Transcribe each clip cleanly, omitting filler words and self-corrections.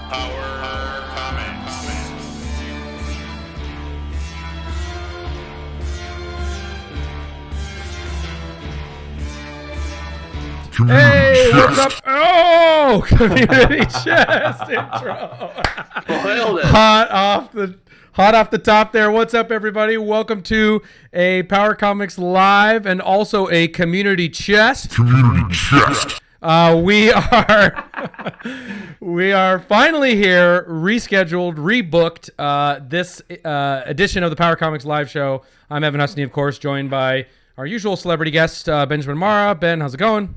Power Comics. Hey, what's up? Oh, community chest intro. Hot off the top there. What's up, everybody? Welcome to a Power Comics Live and also a community chest. We are finally here, rescheduled, rebooked. This edition of the Power Comics Live show. I'm Evan Husney, of course, joined by our usual celebrity guest, Benjamin Marra. Ben, how's it going?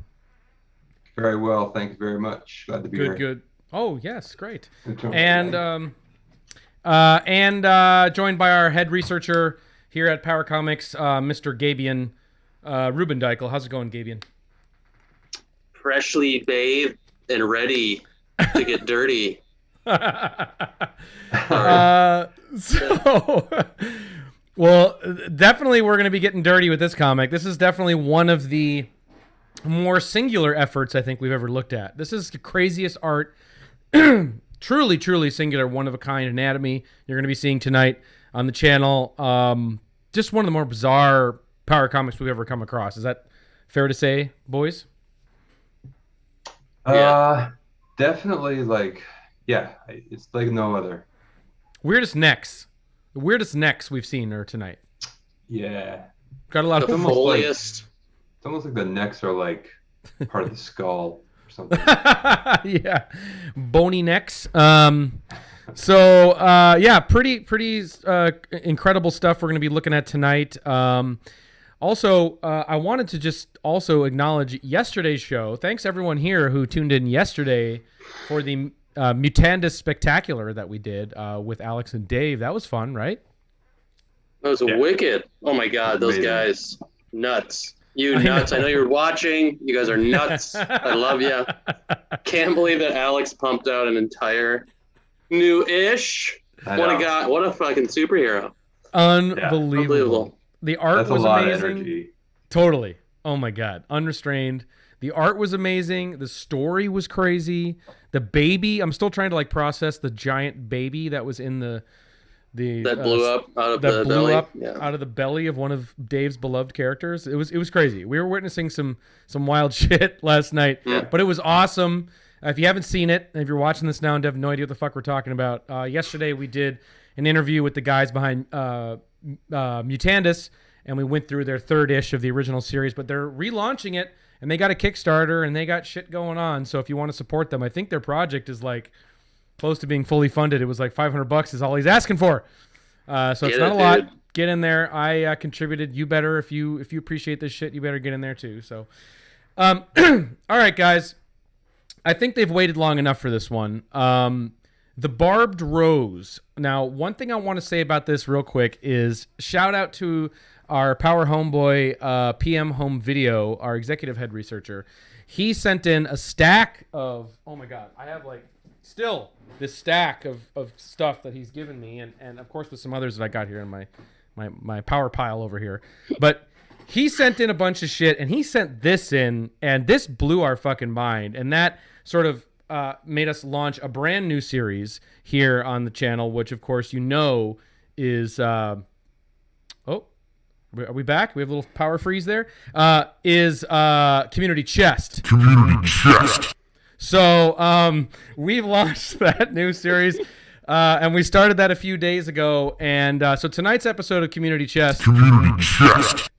Very well, thank you very much. Glad to be here. Good. Oh yes, great. And joined by our head researcher here at Power Comics, Mr. Gabian Rubendeichel. How's it going, Gabian? Freshly bathed and ready to get dirty. Well, definitely we're going to be getting dirty with this comic. This is definitely one of the more singular efforts I think we've ever looked at. This is the craziest art, truly singular, one-of-a-kind anatomy you're going to be seeing tonight on the channel. Just one of the more bizarre Power Comics we've ever come across. Is that fair to say, boys? Definitely, it's like no other. Weirdest necks. The weirdest necks we've seen are tonight. Yeah. Got a lot The of foliest. It's almost like the necks are like part of the skull or something. Yeah. Bony necks. Pretty incredible stuff we're going to be looking at tonight. Also, I wanted to just also acknowledge yesterday's show. Thanks everyone here who tuned in yesterday for the Mutandis Spectacular that we did with Alex and Dave. That was fun, right? That was wicked. Oh my God, those guys. Nuts. You nuts. I know you're watching. You guys are nuts. I love you. Can't believe that Alex pumped out an entire new-ish. What a fucking superhero. Unbelievable. The art was amazing. Of energy. Totally. Oh my God. Unrestrained. The art was amazing. The story was crazy. The baby, I'm still trying to process the giant baby that was in the that blew up out of the belly. Out of the belly of one of Dave's beloved characters. It was crazy. We were witnessing some wild shit last night, but it was awesome. If you haven't seen it, and if you're watching this now and have no idea what the fuck we're talking about, yesterday we did an interview with the guys behind Mutandis, and we went through their third ish of the original series, but they're relaunching it, and they got a Kickstarter, and they got shit going on. So if you want to support them, I think their project is close to being fully funded. It was $500 is all he's asking for. So it's not a lot. Get in there. I contributed. You better, if you appreciate this shit, you better get in there too. So, all right, guys. I think they've waited long enough for this one. The Barbed Rose. Now, one thing I want to say about this real quick is shout out to our Power Homeboy, PM Home Video, our executive head researcher. He sent in a stack of, oh my God, I have still this stack of stuff that he's given me, and of course with some others that I got here in my power pile over here. But he sent in a bunch of shit, and he sent this in, and this blew our fucking mind, and that sort of made us launch a brand new series here on the channel, which of course is are we back? We have a little power freeze there. Is Community Chest. So we've launched that new series, and we started that a few days ago. And so tonight's episode of Community Chest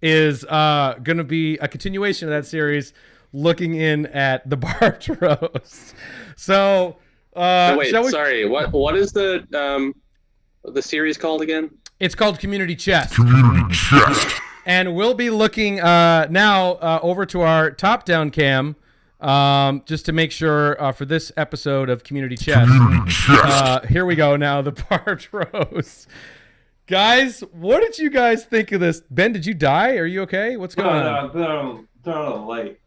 is going to be a continuation of that series, looking in at the Barbed Rose. So sorry. What is the series called again? It's called Community Chest. And we'll be looking now over to our top-down cam. Just to make sure for this episode of Community Chest. Here we go now, the Barbed Rose. Guys, what did you guys think of this? Ben, did you die? Are you okay? What's going on? Turn on the light.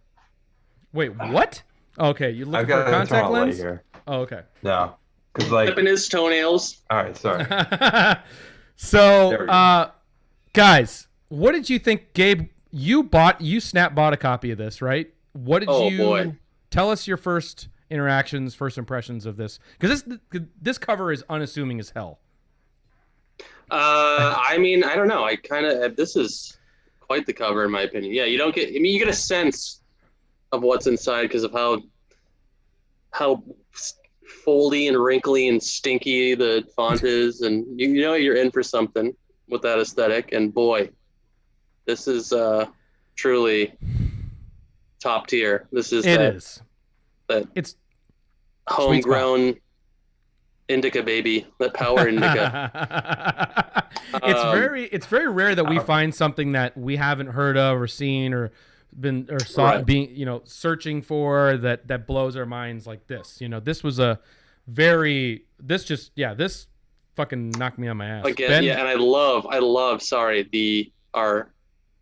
Wait, what? Okay, you looking for a contact lens? Here. Oh, okay. No, because Flipping his toenails. All right, sorry. So, guys, what did you think, Gabe? You bought a copy of this, right? What did you boy. Tell us your first interactions, first impressions of this? Because this cover is unassuming as hell. I mean, I don't know. This is quite the cover in my opinion. Yeah, you get a sense of what's inside because of how foldy and wrinkly and stinky the font is, and you know you're in for something with that aesthetic. And boy, this is truly top tier. This is it's homegrown indica baby, that power indica. It's very rare that we find something that we haven't heard of or seen or been or saw Right. being searching for that blows our minds like this. This was a very this fucking knocked me on my ass. Again, Ben? yeah, and I love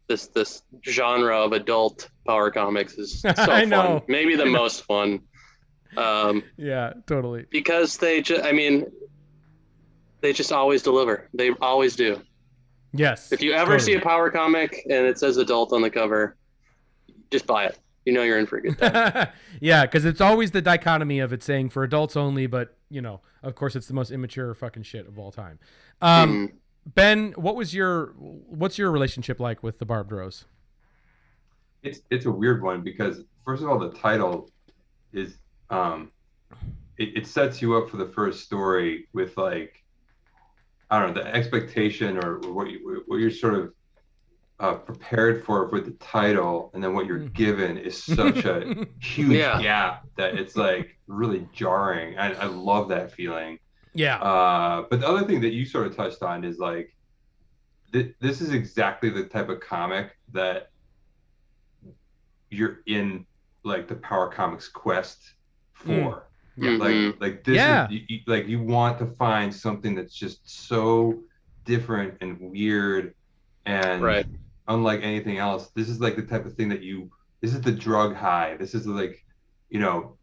this genre of adult power comics is so I know. fun. Maybe the most fun. Yeah, totally. Because they just always deliver. They always do. Yes. If you ever see a power comic and it says adult on the cover, just buy it. You know you're in for a good time. Yeah, because it's always the dichotomy of it saying for adults only, but of course it's the most immature fucking shit of all time. Ben, what's your relationship like with the Barbed Rose? It's a weird one because first of all, the title is it sets you up for the first story with like, I don't know, the expectation or what you're sort of prepared for with the title, and then what you're given is such a huge gap that it's like really jarring. I love that feeling. Yeah. But the other thing that you sort of touched on is like, this is exactly the type of comic that you're in like the Power Comics quest for. Like this is like you want to find something that's just so different and weird and unlike anything else. This is like the type of thing that this is the drug high. This is like, when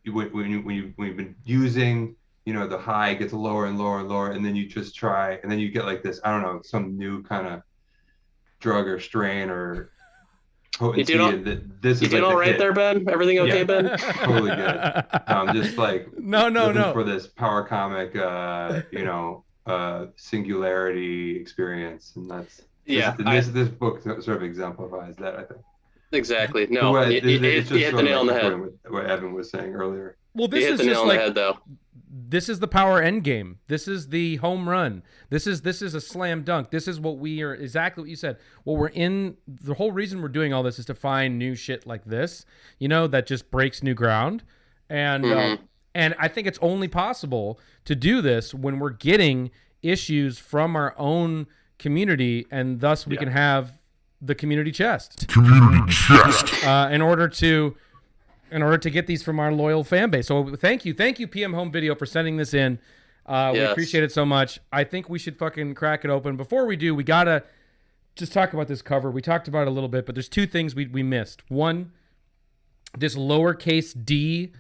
you've been using, the high gets lower and lower and lower, and then you just try, and then you get like this, I don't know, some new kind of drug or strain or potency. This is like all right there, Ben? Everything okay, Ben? Totally good. Just like no for this power comic, singularity experience, and that's this book sort of exemplifies that, I think. Exactly. No, you hit the nail on the head. What Evan was saying earlier. Well, this is just like this is the power end game. This is the home run. This is a slam dunk. This is what we are, exactly what you said. What we're in, the whole reason we're doing all this is to find new shit like this, that just breaks new ground. And and I think it's only possible to do this when we're getting issues from our own community, and thus we can have the community chest. In order to get these from our loyal fan base. So thank you PM Home Video for sending this in. We appreciate it so much. I think we should fucking crack it open. Before we do, we gotta just talk about this cover. We talked about it a little bit, but there's two things we missed. One, this lowercase d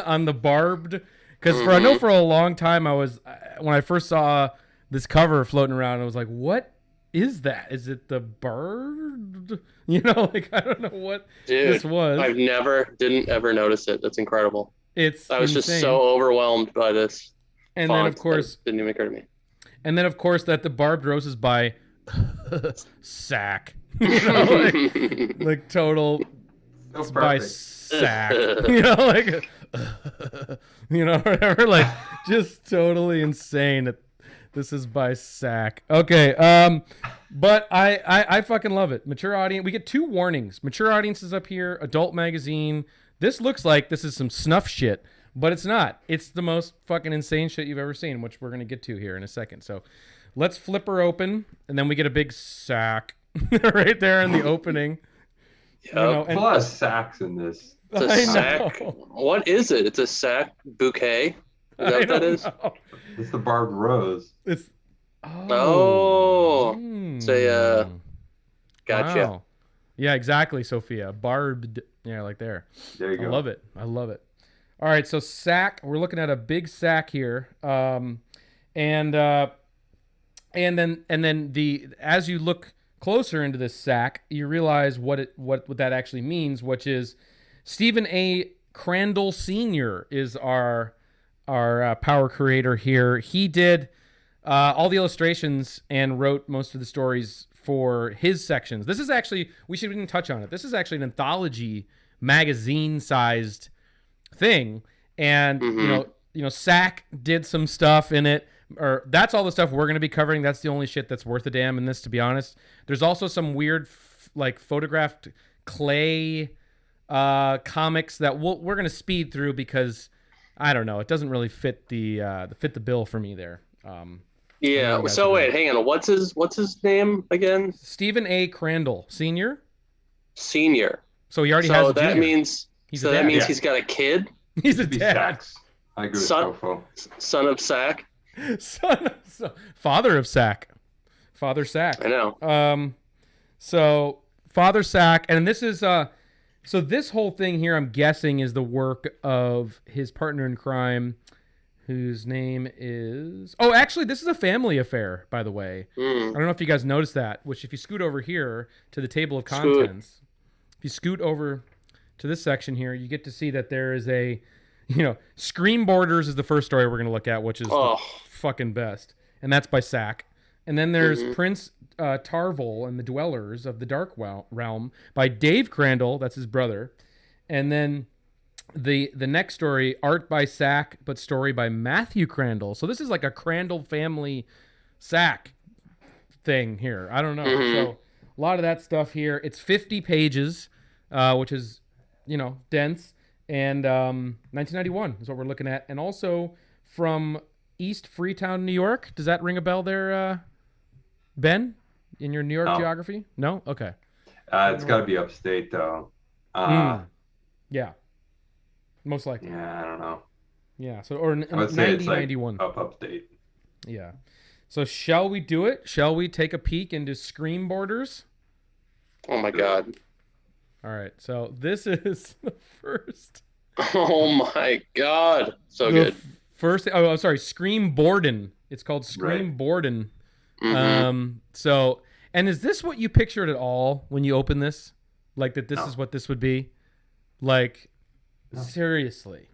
on the barbed, because I know for a long time when I first saw this cover floating around, I was like, what is that? Is it the bird? I don't know what this was. Didn't ever notice it. That's incredible. I was just so overwhelmed by this. And then of course didn't even occur to me. And then of course that the Barbed Rose is by Sack. Like total by Sack. Whatever. Like just totally insane that this is by Sack. Okay, but I fucking love it. Mature audience. We get 2 warnings. Mature audiences up here. Adult magazine. This looks like this is some snuff shit, but it's not. It's the most fucking insane shit you've ever seen, which we're gonna get to here in a second. So let's flip her open, and then we get a big sack right there in the opening. A lot of sacks in this. It's a sack. What is it? It's a sack bouquet. Is that what that is? It's the Barbed Rose. It's Say gotcha. Wow. Yeah, exactly, Sophia. Barbed. Yeah, like there. There you go. I love it. All right, so sack. We're looking at a big sack here, and then as you look closer into this sack, you realize what that actually means, which is Steven A Crandal Sr. is our power creator here. He did all the illustrations and wrote most of the stories for his sections. This is actually, we should even touch on it. This is actually an anthology magazine-sized thing, and you know, Sack did some stuff in it. Or that's all the stuff we're going to be covering. That's the only shit that's worth a damn in this, to be honest. There's also some weird, like, photographed clay comics that we're going to speed through because I don't know, it doesn't really fit the bill for me there. Yeah. So wait, hang on. What's his name again? Steven A Crandal Sr. Senior. So he already has a that junior. means that means he's got a kid. He's a dad. I agree with Tofo. Son of Sack. Father of Sack. Father Sack. I know. So Father Sack, and this is so this whole thing here, I'm guessing, is the work of his partner in crime, whose name is... Oh, actually, this is a family affair, by the way. I don't know if you guys noticed that, which if you scoot over here to the table of contents, if you scoot over to this section here, you get to see that there is a, you know, Screamboarders is the first story we're going to look at, which is the fucking best. And that's by Sack. And then there's Prince Tarvol and the Dwellers of the Dark Realm by Dave Crandal, that's his brother. And then the next story, art by Sack, but story by Matthew Crandal. So this is like a Crandal family Sack thing here. I don't know. So a lot of that stuff here. It's 50 pages, which is, you know, dense. And 1991 is what we're looking at. And also from East Freetown, New York. Does that ring a bell there, Ben? In your New York geography? No? Okay. It's got to be upstate, though. Yeah. Most likely. Yeah, I don't know. Yeah. So, or I would say it's 91. Like upstate. Yeah. So shall we do it? Shall we take a peek into Screamboarders? Oh my God. All right. So this is the first. Oh my God. So good. First. Oh, I'm sorry. Screamboardin. It's called Screamboardin. So, and is this what you pictured at all when you opened this? Like that this is what this would be? Like, seriously.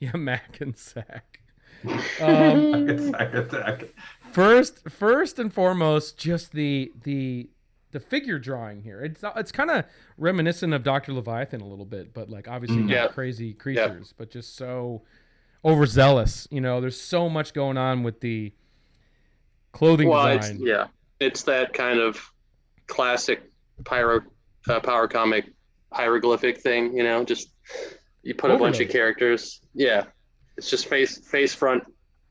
Yeah, Mac and Sack. First and foremost, just the figure drawing here. It's kind of reminiscent of Dr. Leviathan a little bit, but like obviously not crazy creatures, but just so overzealous. You know, there's so much going on with the clothing design. It's that kind of classic power comic hieroglyphic thing. You know, just you put a bunch of characters. Yeah, it's just face front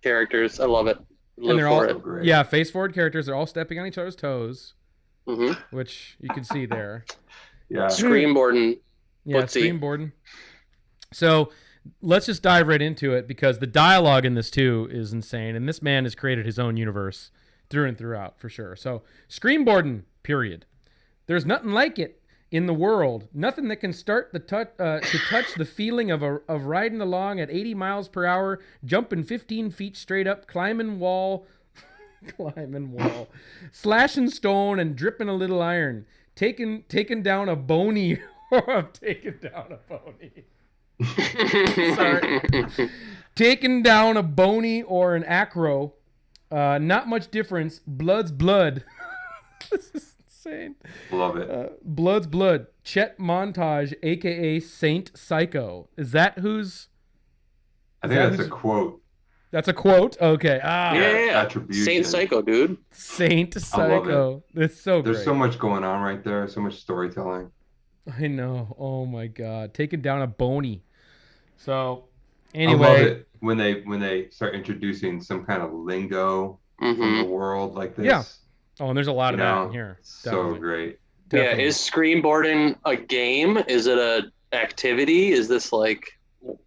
characters. I love it. And they're all great. Face forward characters. They're all stepping on each other's toes, which you can see there. Screamboarding. Yeah, Screamboarding. So let's just dive right into it because the dialogue in this too is insane, and this man has created his own universe through and throughout for sure. So Screamboarding, period. There's nothing like it in the world. Nothing that can start to touch the feeling of riding along at 80 miles per hour, jumping 15 feet straight up, climbing wall, slashing stone and dripping a little iron, taking down a bony. Taking down a bony. Sorry. Taking down a bony or an acro. Not much difference. Blood's blood. This is insane. Love it. Blood's blood. Chet Montage, a.k.a. Saint Psycho. Is that who's... I think that's a quote. That's a quote? Okay. Yeah. Attribution. Saint Psycho, dude. Saint Psycho. It's so great. There's so much going on right there. So much storytelling. I know. Oh my God. Taking down a bony. So, anyway. I love it when they start introducing some kind of lingo from the world like this. Yeah. Oh, and there's a lot of that in here. Definitely. So great. Definitely. Yeah, is Screamboarding a game? Is it a activity? Is this like...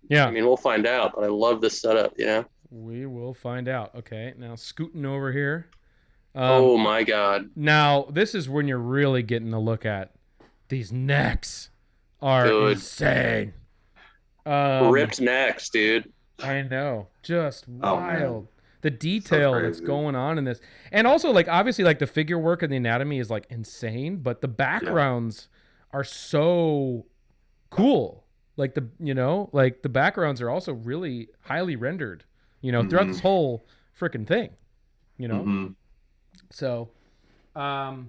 Yeah. I mean, we'll find out, but I love this setup, yeah. We will find out. Okay, now scooting over here. Oh my God. Now, this is when you're really getting a look at these necks are insane. Ripped necks, dude. I know. Just wild. The detail that's going on in this. And also, like, obviously, like, the figure work and the anatomy is, like, insane, but the backgrounds are so cool. Like the backgrounds are also really highly rendered, throughout this whole freaking thing, So, and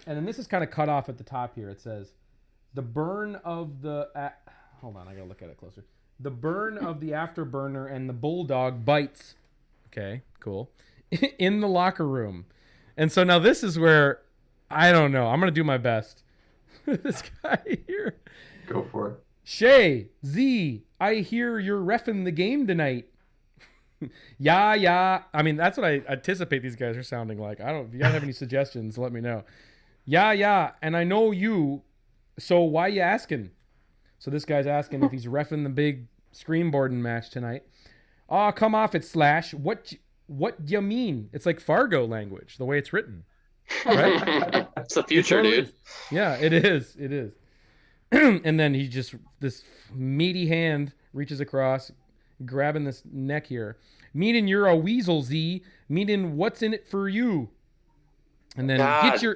then this is kind of cut off at the top here. It says, the burn of the, hold on, I gotta look at it closer. The burn of the afterburner and the bulldog bites. Okay, cool. In the locker room. And so now this is where, I don't know, I'm gonna do my best. This guy here. Go for it. Shay, Z, I hear you're reffing the game tonight. Yeah. I mean, that's what I anticipate these guys are sounding like. If you guys have any suggestions, let me know. Yeah. And I know you, so why you asking? So this guy's asking if he's reffing the big Screamboarding match tonight. Oh, come off it, Slash. What you mean? It's like Fargo language, the way it's written. Right? It's the future, dude. Yeah, it is. And then this meaty hand reaches across, grabbing this neck here. Meaning you're a weasel, Z. Meaning what's in it for you? And then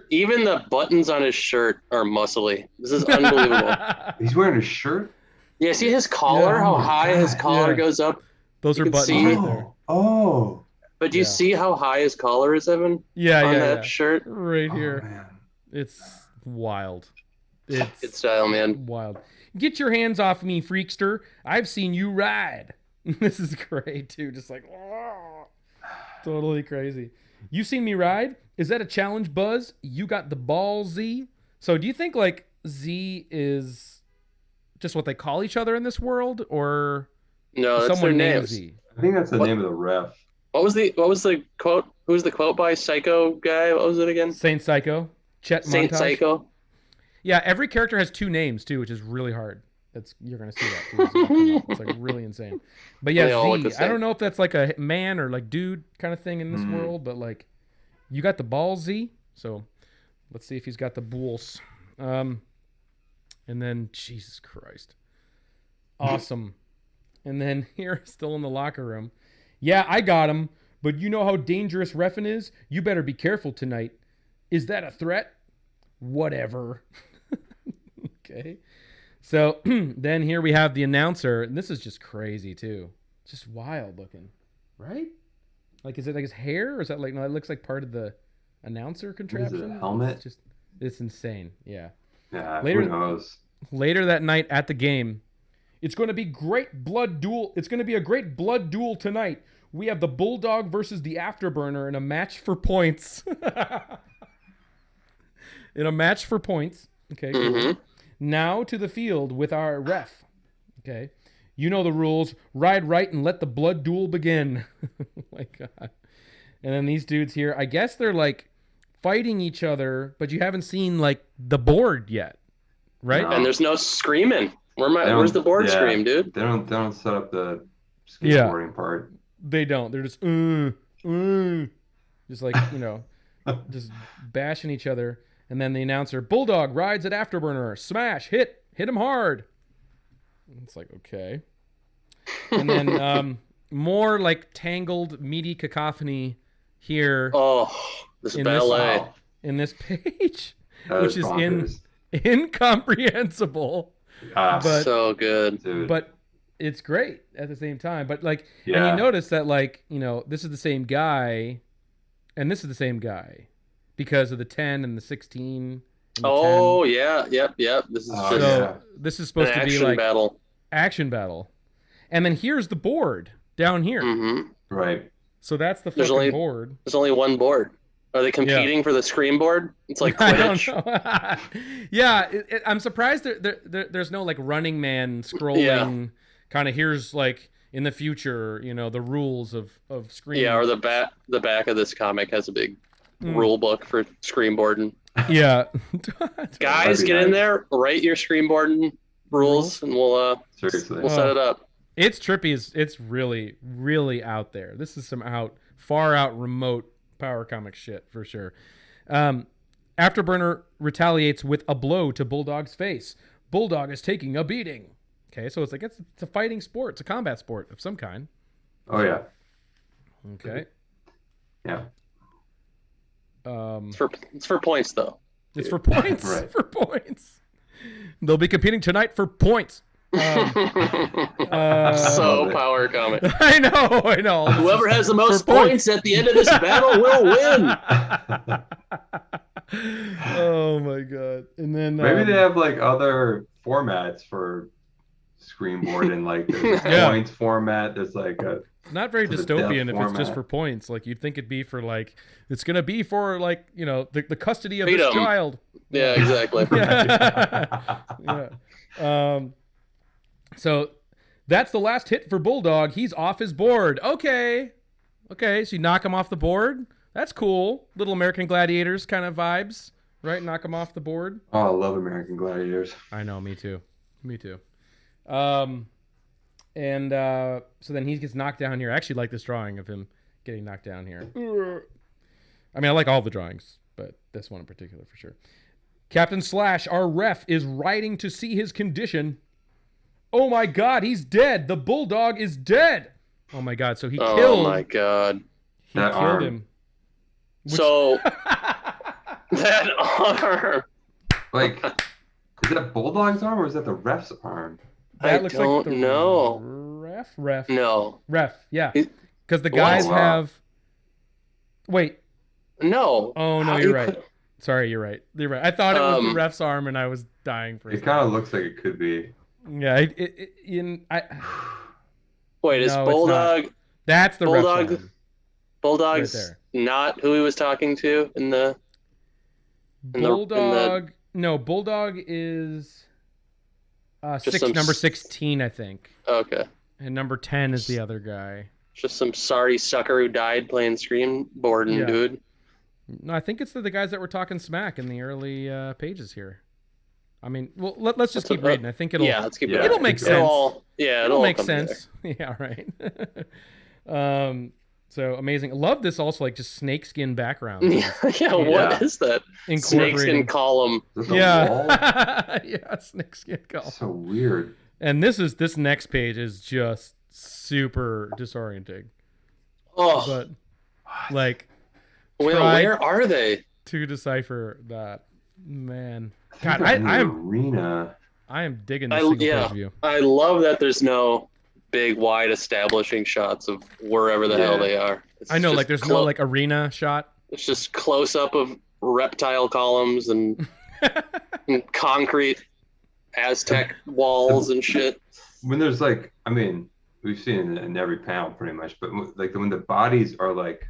even the buttons on his shirt are muscly. This is unbelievable. He's wearing a shirt? Yeah, see his collar? How high his collar goes up? Those are buttons right there. Oh. But do you see how high his collar is, Evan? On that shirt? Right here. Man. It's wild. It's good style, man. Wild. Get your hands off me, freakster. I've seen you ride. This is great, too. Just like, totally crazy. You seen me ride? Is that a challenge, Buzz? You got the ball, Z? So do you think, like, Z is just what they call each other in this world? Or no, that's their names. Z? I think that's the name of the ref. What was the quote? Who was the quote by Psycho guy? What was it again? Saint Psycho. Chet Saint Montage. Psycho. Yeah, every character has two names too, which is really hard. You're gonna see that too. It's like really insane. But yeah, Z. I don't know if that's like a man or like dude kind of thing in this world, but like you got the ball, Z. So let's see if he's got the bulls. And then Jesus Christ, awesome. And then here, still in the locker room. Yeah, I got him, but you know how dangerous reffing is? You better be careful tonight. Is that a threat? Whatever. Okay. So then here we have the announcer, and this is just crazy too. Just wild looking, right? Like, is it like his hair, or is that like, no, it looks like part of the announcer contraption. Is it a helmet? It's insane. Yeah. Yeah, who knows? Later that night at the game, it's going to be great blood duel. It's going to be a great blood duel tonight. We have the Bulldog versus the Afterburner in a match for points. In a match for points. Okay. Cool. Now to the field with our ref. Okay. You know the rules. Ride right and let the blood duel begin. Oh my God. And then these dudes here, I guess they're like fighting each other, but you haven't seen like the board yet. Right? No. And there's no screaming. Where's the board scream, dude? They don't set up the skateboarding part. They don't. They're just just like, just bashing each other. And then the announcer, Bulldog rides at Afterburner. Smash, hit him hard. It's like, okay. And then more like tangled, meaty cacophony here. Oh, this ballet. In this page, which is incomprehensible. But, so good. Dude. But it's great at the same time. But like, and you notice that like, this is the same guy and this is the same guy because of the 10 and the 16. And the 10. Yeah. Yep. This is this is supposed to be like action battle. And then here's the board down here. Mm-hmm. Right. So that's the fucking board. There's only one board. Are they competing for the screen board? It's like Quidditch. I don't know. Yeah, I'm surprised there's no like Running Man scrolling kind of here's like in the future, the rules of screen. Yeah, or the back of this comic has a big rule book for screenboarding. Yeah. Guys, get in there, write your screenboarding rules, and we'll set it up. It's trippy. It's really, really out there. This is some far out, remote power comic shit for sure. Afterburner retaliates with a blow to Bulldog's face. Bulldog is taking a beating. Okay, so it's like it's a fighting sport. It's a combat sport of some kind. Oh yeah. Okay. Yeah. It's for points though. It's for points. Right. For points. They'll be competing tonight for points. So power comic. I know. Whoever has the most points at the end of this battle will win. Oh my god! And then maybe they have like other formats for Screamboard, and like there's a points format. There's like a not very dystopian if it's just for points. Like you'd think it'd be for like it's gonna be for like the custody of this child. Yeah, exactly. Yeah. So that's the last hit for Bulldog. He's off his board. Okay. So you knock him off the board. That's cool. Little American Gladiators kind of vibes, right? Knock him off the board. Oh, I love American Gladiators. I know, me too. So then he gets knocked down here. I actually like this drawing of him getting knocked down here. I mean, I like all the drawings, but this one in particular for sure. Captain Slash, our ref, is riding to see his condition. Oh my god, he's dead. The Bulldog is dead. Oh my god, so he killed. Oh my god. He killed him. So that arm. Like, is that Bulldog's arm or is that the ref's arm? That I looks don't like the know. Ref. No. Ref, yeah. Because the guys have. Wait. No. Oh no, you're right. Sorry, you're right. I thought it was the ref's arm, and I was dying for. It kind of looks like it could be. Yeah. Wait, is Bulldog? That's the ref's arm. Bulldog's right not who he was talking to in the. Bulldog. No, Bulldog is. Number 16, I think. Okay. And number 10 is the other guy. Just some sorry sucker who died playing Screamboarding, dude. No, I think it's the guys that were talking smack in the early pages here. I mean, well, let's just keep reading. I think it'll. Yeah, let's keep reading. It'll make sense. It'll make sense. Yeah, right. So amazing. I love this also, like just snakeskin background. What is that? Snakeskin column. Yeah. Yeah, snakeskin column. So weird. And this next page is just super disorienting. Oh. But like where are they? To decipher that. Man. God, I am digging this single page view. I love that there's no big wide establishing shots of wherever the hell they are. I know, like there's no like arena shot. It's just close up of reptile columns and, and concrete Aztec walls and shit. When there's like, I mean, we've seen it in every panel pretty much, but like when the bodies are like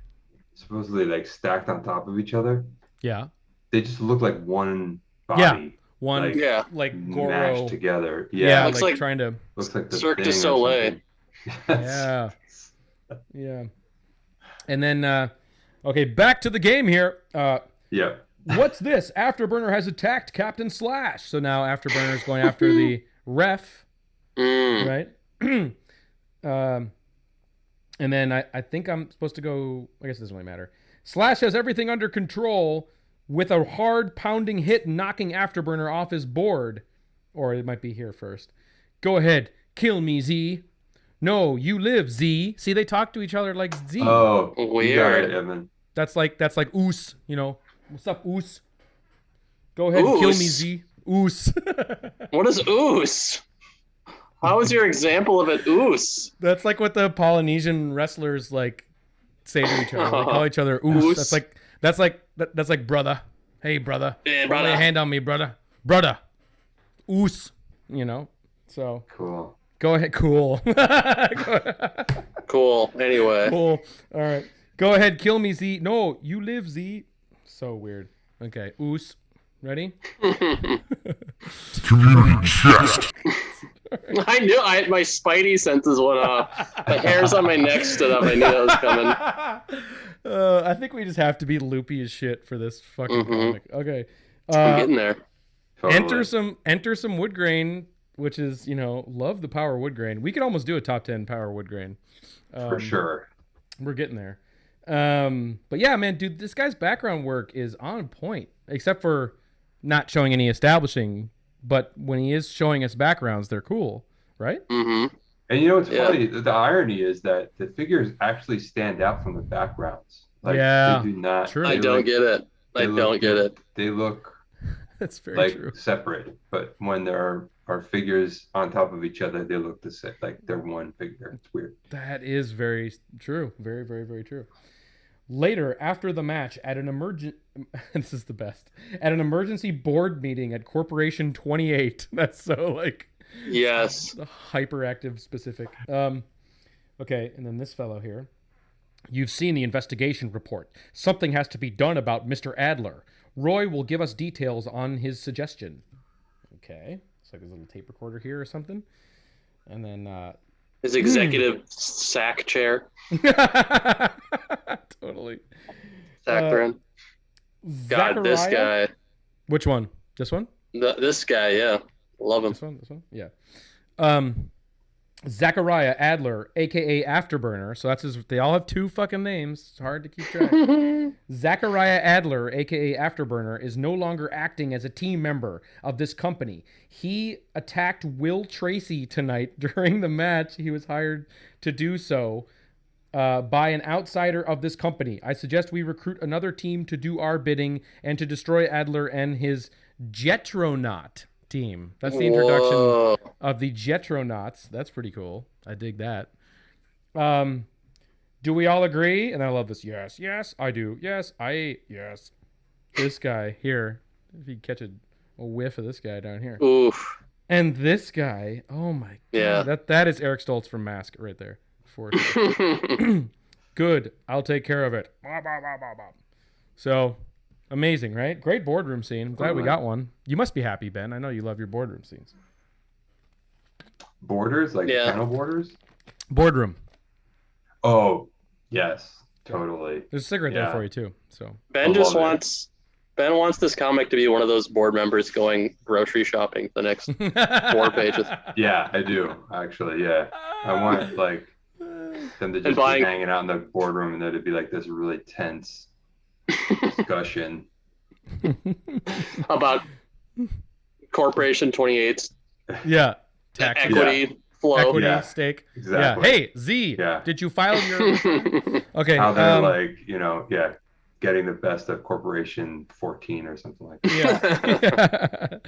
supposedly like stacked on top of each other, they just look like one body. Yeah. One, like Goro mashed together. Yeah, looks like trying to. Looks like the Cirque du Soleil. Yeah. And then, okay, back to the game here. What's this? Afterburner has attacked Captain Slash. So now Afterburner is going after the ref, right? And then I think I'm supposed to go. I guess it doesn't really matter. Slash has everything under control, with a hard pounding hit knocking Afterburner off his board. Or it might be here first. Go ahead. Kill me, Z. No, you live, Z. See, they talk to each other like Z. Oh, weird. Evan. That's like Oos, What's up, Oos? Go ahead and kill me, Z. Oos. What is Oos? How is your example of an Oos? That's like what the Polynesian wrestlers like say to each other. They call each other Oos. That's like brother. Hey, brother. Hey, brother. Lay a hand on me, brother. Brother. Oos. So. Cool. Go ahead. Cool. Cool. Anyway. Cool. All right. Go ahead. Kill me, Z. No, you live, Z. So weird. Okay. Oos. Ready? Community chest. I knew my spidey senses went off. The hairs on my neck stood up. I knew that was coming. I think we just have to be loopy as shit for this fucking comic. Okay. I'm getting there. Totally. Enter some wood grain, which is, love the power wood grain. We could almost do a top 10 power wood grain. For sure. We're getting there. But yeah, man, dude, this guy's background work is on point, except for not showing any establishing, but when he is showing us backgrounds, they're cool, right? Mm-hmm. And what's funny? The irony is that the figures actually stand out from the backgrounds. Like, they do not. True. I don't get it. They look. That's very like, true. Separate, but when they're are figures on top of each other. They look the same, like they're one figure. It's weird. That is very true. Very, very, very true. Later, after the match, at an this is the best. At an emergency board meeting at Corporation 28. That's so like. Yes. Hyperactive specific. Okay, and then this fellow here. You've seen the investigation report. Something has to be done about Mr. Adler. Roy will give us details on his suggestion. Okay. It's like his little tape recorder here or something. And then his executive sack chair. Totally. Saccharin. God, this guy. Which one? This one? This guy, yeah. Love him. This one? Yeah. Zachariah Adler, a.k.a. Afterburner. So that's they all have 2 fucking names. It's hard to keep track. Zachariah Adler, a.k.a. Afterburner, is no longer acting as a team member of this company. He attacked Will Tracy tonight during the match. He was hired to do so by an outsider of this company. I suggest we recruit another team to do our bidding and to destroy Adler and his Jetronaut team. That's the introduction of the Jetronauts. That's pretty cool. I dig that. Do we all agree? And I love this. Yes, I do. Yes. This guy here. If you catch a whiff of this guy down here. Oof. And this guy. Oh my god. Yeah. That is Eric Stoltz from Mask right there. Good. I'll take care of it. So. Amazing, right? Great boardroom scene. I'm glad we got one. You must be happy, Ben. I know you love your boardroom scenes. Borders? Like panel borders? Boardroom. Oh, yes. Totally. There's a cigarette there for you, too. So Ben wants this comic to be one of those board members going grocery shopping the next 4 pages. Yeah, I do, actually, yeah. I want, like, them to just be hanging out in the boardroom and there to be, like, this really tense discussion about Corporation 28's equity flow. Equity stake. Exactly. Yeah. Hey, Z, did you file your... Okay. How they're like, getting the best of Corporation 14 or something like that.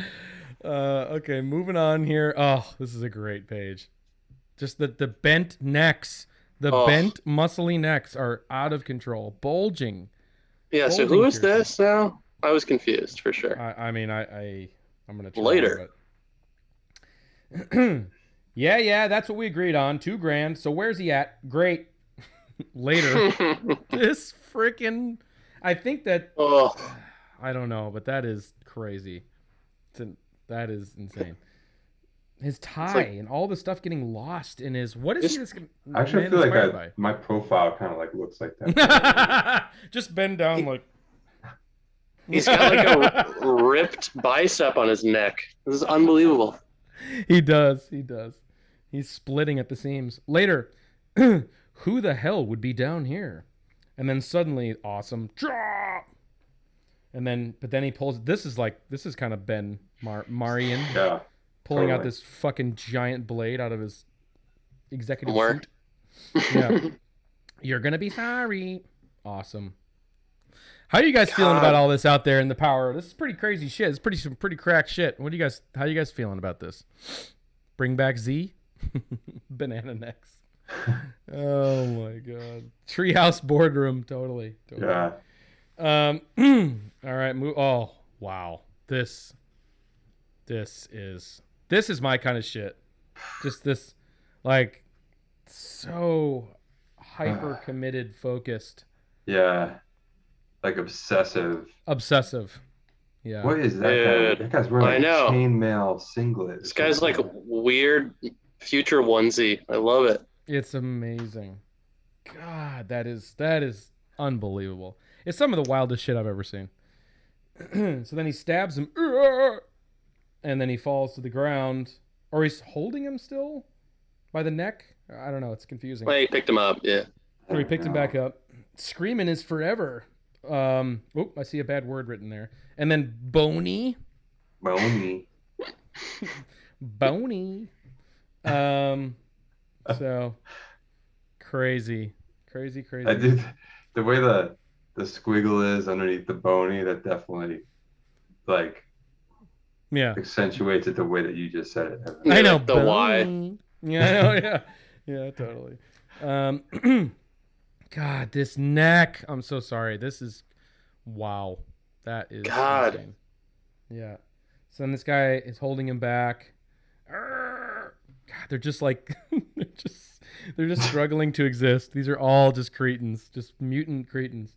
Yeah. Okay, moving on here. Oh, this is a great page. Just the bent necks. The bent, muscly necks are out of control. Bulging. Yeah, so who is this now? I was confused for sure. I'm gonna try later. Yeah, that's what we agreed on. $2,000. So where's he at? Great. Later. This freaking. I think that. I don't know, but that is crazy. That is insane. His tie and all the stuff getting lost in his. What is he? Actually, I feel like my profile kind of like looks like that. Just bend down like. He's got like a ripped bicep on his neck. This is unbelievable. He does. He's splitting at the seams. Later, who the hell would be down here? And then suddenly, awesome drop. And then, but then he pulls. This is kind of Ben Marion. Yeah. Pulling out this fucking giant blade out of his executive suit. Yeah. You're going to be sorry. Awesome. How are you guys feeling about all this out there in the power? This is pretty crazy shit. It's some pretty crack shit. How are you guys feeling about this? Bring back Z? Banana necks. Oh my God. Treehouse boardroom. Totally. Yeah. All right. Oh, wow. This is my kind of shit. Just this, like, so hyper committed, focused. Yeah. Like obsessive. Yeah. What is that guy? That guy's wearing a chainmail singlet. This guy's like a weird future onesie. I love it. It's amazing. God, that is unbelievable. It's some of the wildest shit I've ever seen. So then he stabs him. And then he falls to the ground. Or he's holding him still by the neck. I don't know. It's confusing. Well, he picked him up, yeah. So he picked him back up. Screaming is forever. I see a bad word written there. And then Boney. So crazy. I did the way the squiggle is underneath the Boney. That definitely, like, accentuates it the way that you just said it. I know like the why. Yeah, I know. Yeah, totally. God, this neck. I'm so sorry. This is wow. That is insane. Yeah. So then this guy is holding him back. God, they're just like they're just struggling to exist. These are all just cretins, just mutant cretins.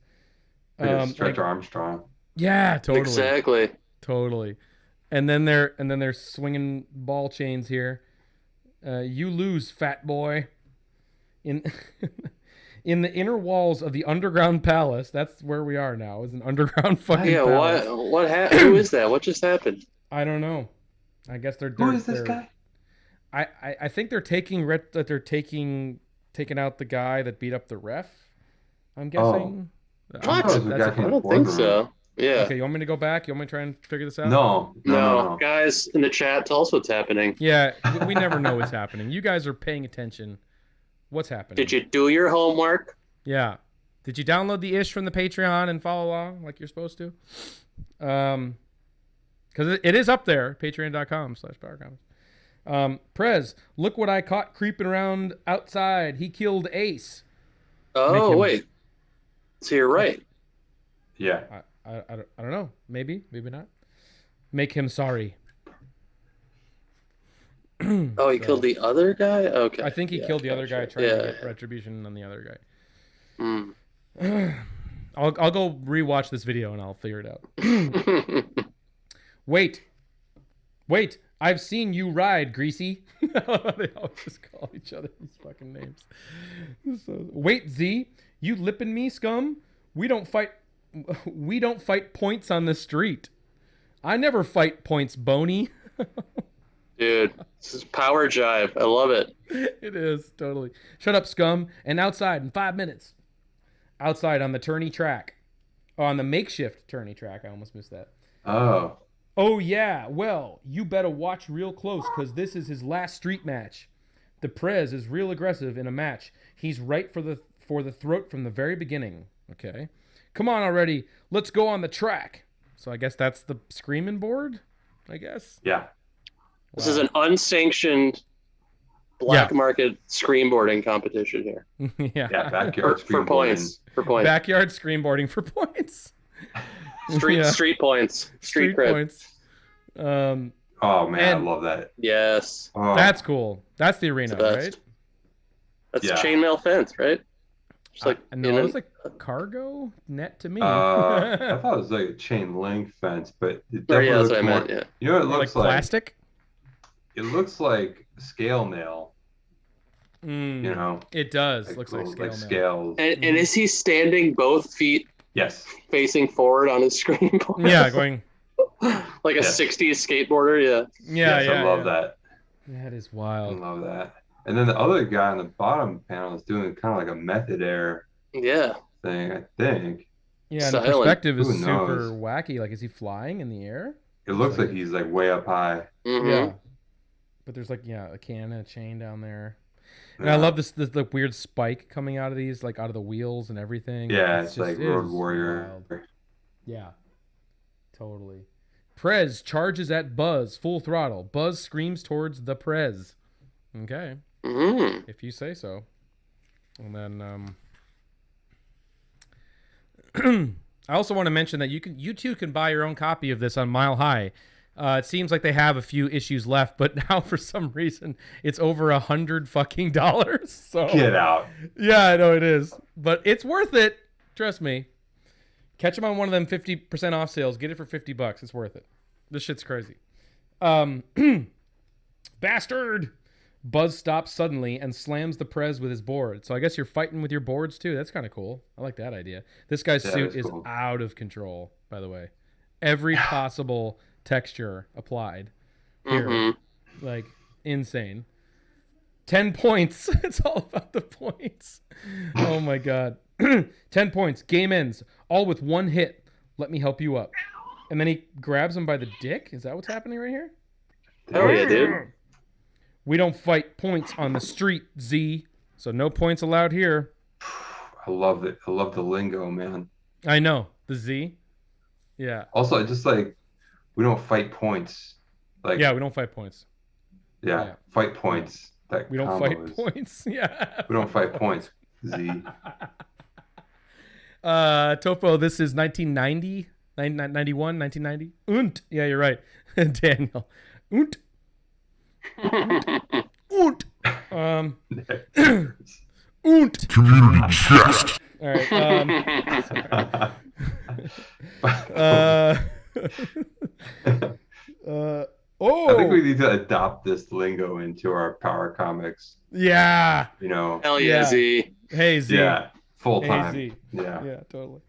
Stretch Armstrong. Yeah, totally. Exactly. Totally. And then they're swinging ball chains here. You lose, fat boy. In the inner walls of the underground palace. That's where we are now. Is an underground fucking palace. What happened? Who is that? What just happened? I don't know. I guess they're Who is this guy? I think they're taking out the guy that beat up the ref. I'm guessing. What? I don't think so. Yeah. Okay, you want me to go back? You want me to try and figure this out? No. Guys in the chat, tell us what's happening. Yeah, we never know what's happening. You guys are paying attention. What's happening? Did you do your homework? Yeah. Did you download the ish from the Patreon and follow along like you're supposed to? Because it is up there, patreon.com/powercomics. Prez, look what I caught creeping around outside. He killed Ace. Oh, wait. So you're right. Yeah. I don't know. Maybe not. Make him sorry. Oh, he killed the other guy? Okay. I think he killed the other guy trying to get retribution on the other guy. I'll go rewatch this video and I'll figure it out. Wait. I've seen you ride, Greasy. They all just call each other these fucking names. Wait, Z, you lipping me, scum? We don't fight points on the street. I never fight points, Boney. Dude, this is power jive. I love it. It is, totally. Shut up, scum. And outside in 5 minutes. Outside on the tourney track. Oh, on the makeshift tourney track. I almost missed that. Oh, yeah. Well, you better watch real close because this is his last street match. The Prez is real aggressive in a match. He's right for the throat from the very beginning. Okay. Come on already. Let's go on the track. So I guess that's the screaming board, I guess. Yeah. This is an unsanctioned black market screenboarding competition here. Yeah, backyard for points. Backyard screenboarding for points. Street points. Street points. Oh man, I love that. Yes. Oh. That's cool. That's the arena, right? That's a chainmail fence, right? Just like no, it was like a cargo net to me. I thought it was like a chain link fence, but it definitely that's looks what I more, meant. Yeah. You know what it looks like? Plastic. It looks like scale mail. You know. It does. Like looks like scale mail. Scales. And is he standing both feet? Yes. Facing forward on his screen board? Yeah, going like a 60s skateboarder. Yeah. Yeah. I love that. That is wild. I love that. And then the other guy on the bottom panel is doing kind of like a method air thing, I think. Yeah, and the perspective is super wacky. Like, is he flying in the air? It looks like he's like way up high. Mm-hmm. Yeah. But there's like, a can and a chain down there. And I love this like weird spike coming out of these, like out of the wheels and everything. Yeah, it's like Road Warrior. Wild. Yeah. Totally. Prez charges at Buzz, full throttle. Buzz screams towards the Prez. Okay. Mm-hmm. If you say so. And then I also want to mention that you too can buy your own copy of this on Mile High. It seems like they have a few issues left, but now for some reason it's over $100 fucking. So get out. Yeah, I know it is, but it's worth it. Trust me. Catch them on one of them 50% off sales. Get it for $50. It's worth it. This shit's crazy. Bastard. Buzz stops suddenly and slams the Prez with his board. So I guess you're fighting with your boards too. That's kind of cool. I like that idea. This guy's suit is cool. Out of control, by the way. Every possible texture applied here. Mm-hmm. Like, insane. 10 points. It's all about the points. Oh my God. 10 points. Game ends. All with one hit. Let me help you up. And then he grabs him by the dick. Is that what's happening right here? Hell yeah, dude. We don't fight points on the street, Z. So no points allowed here. I love it. I love the lingo, man. I know. The Z. Yeah. Also, just like, we don't fight points. Like, yeah, we don't fight points. Yeah, fight points. That we don't fight points. Yeah. We don't fight points. Z. Topo, this is 1990, 91, 1990. Und. Yeah, you're right. Daniel. Und. Und. Und. Community chest. All right. I think we need to adopt this lingo into our Power Comics. Yeah. You know. Hell yeah, Z. Hey, Z. Yeah. Full time. Hey, Z. Yeah. Yeah, totally.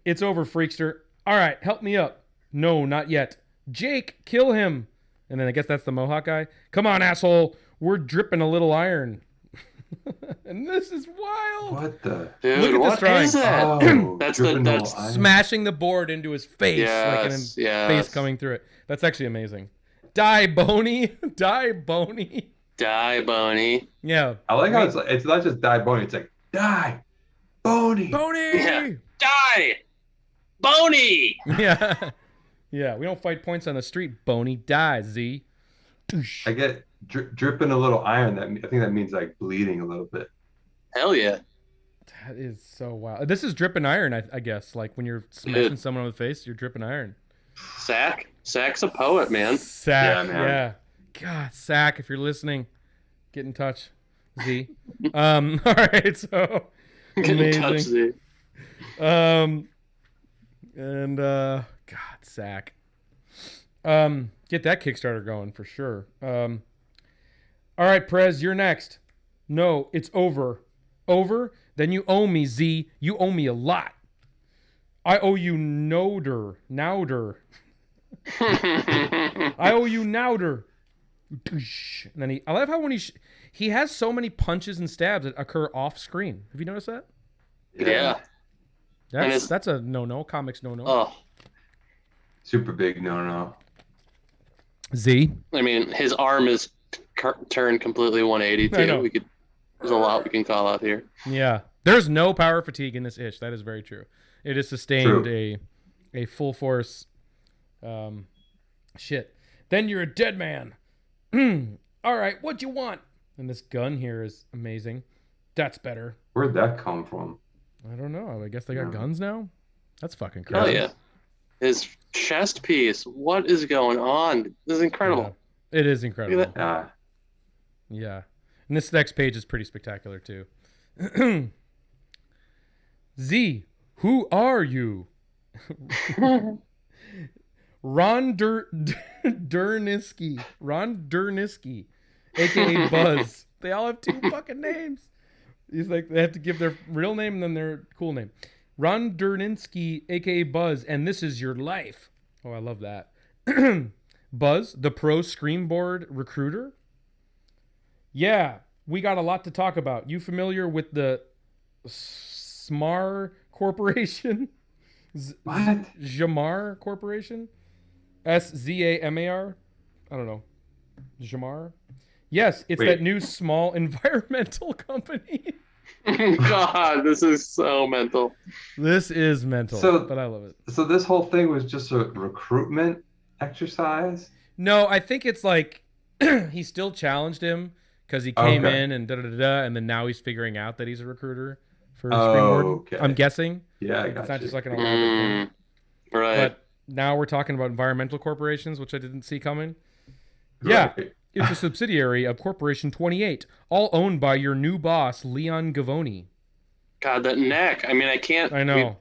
It's over, Freakster. All right, help me up. No, not yet. Jake, kill him. And then I guess that's the Mohawk guy. Come on, asshole. We're dripping a little iron. And this is wild. What the? Dude, look at what this drawing. is that? Oh, that's that's smashing the board into his face, yes, face coming through it. That's actually amazing. Die, Boney. Die, Boney. Die, Boney. Yeah. I like how it's not just die Boney. It's like die, Boney. Boney. Yeah. Die, Boney. Yeah. Yeah. We don't fight points on the street. Boney, die, Z. I get dripping a little iron. I think that means like bleeding a little bit. Hell yeah. That is so wild. This is dripping iron, I guess. Like when you're smashing someone on the face, you're dripping iron. Sack's a poet, man. Sack, Yeah, man. yeah. God, Sack, if you're listening, get in touch. Z. All right, so Get in amazing. touch, Z. And God, Sack. Get that Kickstarter going for sure. All right, Prez, you're next. No, it's over. Over? Then you owe me, Z. You owe me a lot. I owe you Nowder. I owe you Nowder. And then I love how when he has so many punches and stabs that occur off screen. Have you noticed that? Yeah. That's a no. Comics no. Oh. Super big no. Z. I mean, his arm is turned completely 180 I know. too. There's a lot we can call out here. Yeah. There's no power fatigue in this itch. That is very true. It has sustained a full force shit. Then you're a dead man. All right, what you want? And this gun here is amazing. That's better. Where'd that come from? I don't know. I guess they got Yeah. guns now. That's fucking Hell crazy. yeah. His chest piece. What is going on? This is incredible. Yeah. It is incredible. Look at Yeah. Yeah. And this next page is pretty spectacular too. Z, who are you? Ron Durniski, aka Buzz. They all have two fucking names. He's like, they have to give their real name and then their cool name. Ron Durniski, aka Buzz, and this is your life. Oh, I love that. Buzz, the pro Screamboard recruiter. Yeah, we got a lot to talk about. You familiar with the SMAR Corporation? What? Jamar Corporation? SZAMAR? I don't know. Jamar? Yes, it's that new small environmental company. God, this is so mental. This is mental, but I love it. So this whole thing was just a recruitment exercise? No, I think it's like he still challenged him because he came in and da-da-da-da, and then now he's figuring out that he's a recruiter for Screamboard. Okay. I'm guessing. Yeah, I got It's not you. just like an elaborate thing. Right. But now we're talking about environmental corporations, which I didn't see coming. Yeah, Right. it's a subsidiary of Corporation 28, all owned by your new boss, Leon Gavoni. God, that neck. I mean, I can't. I know.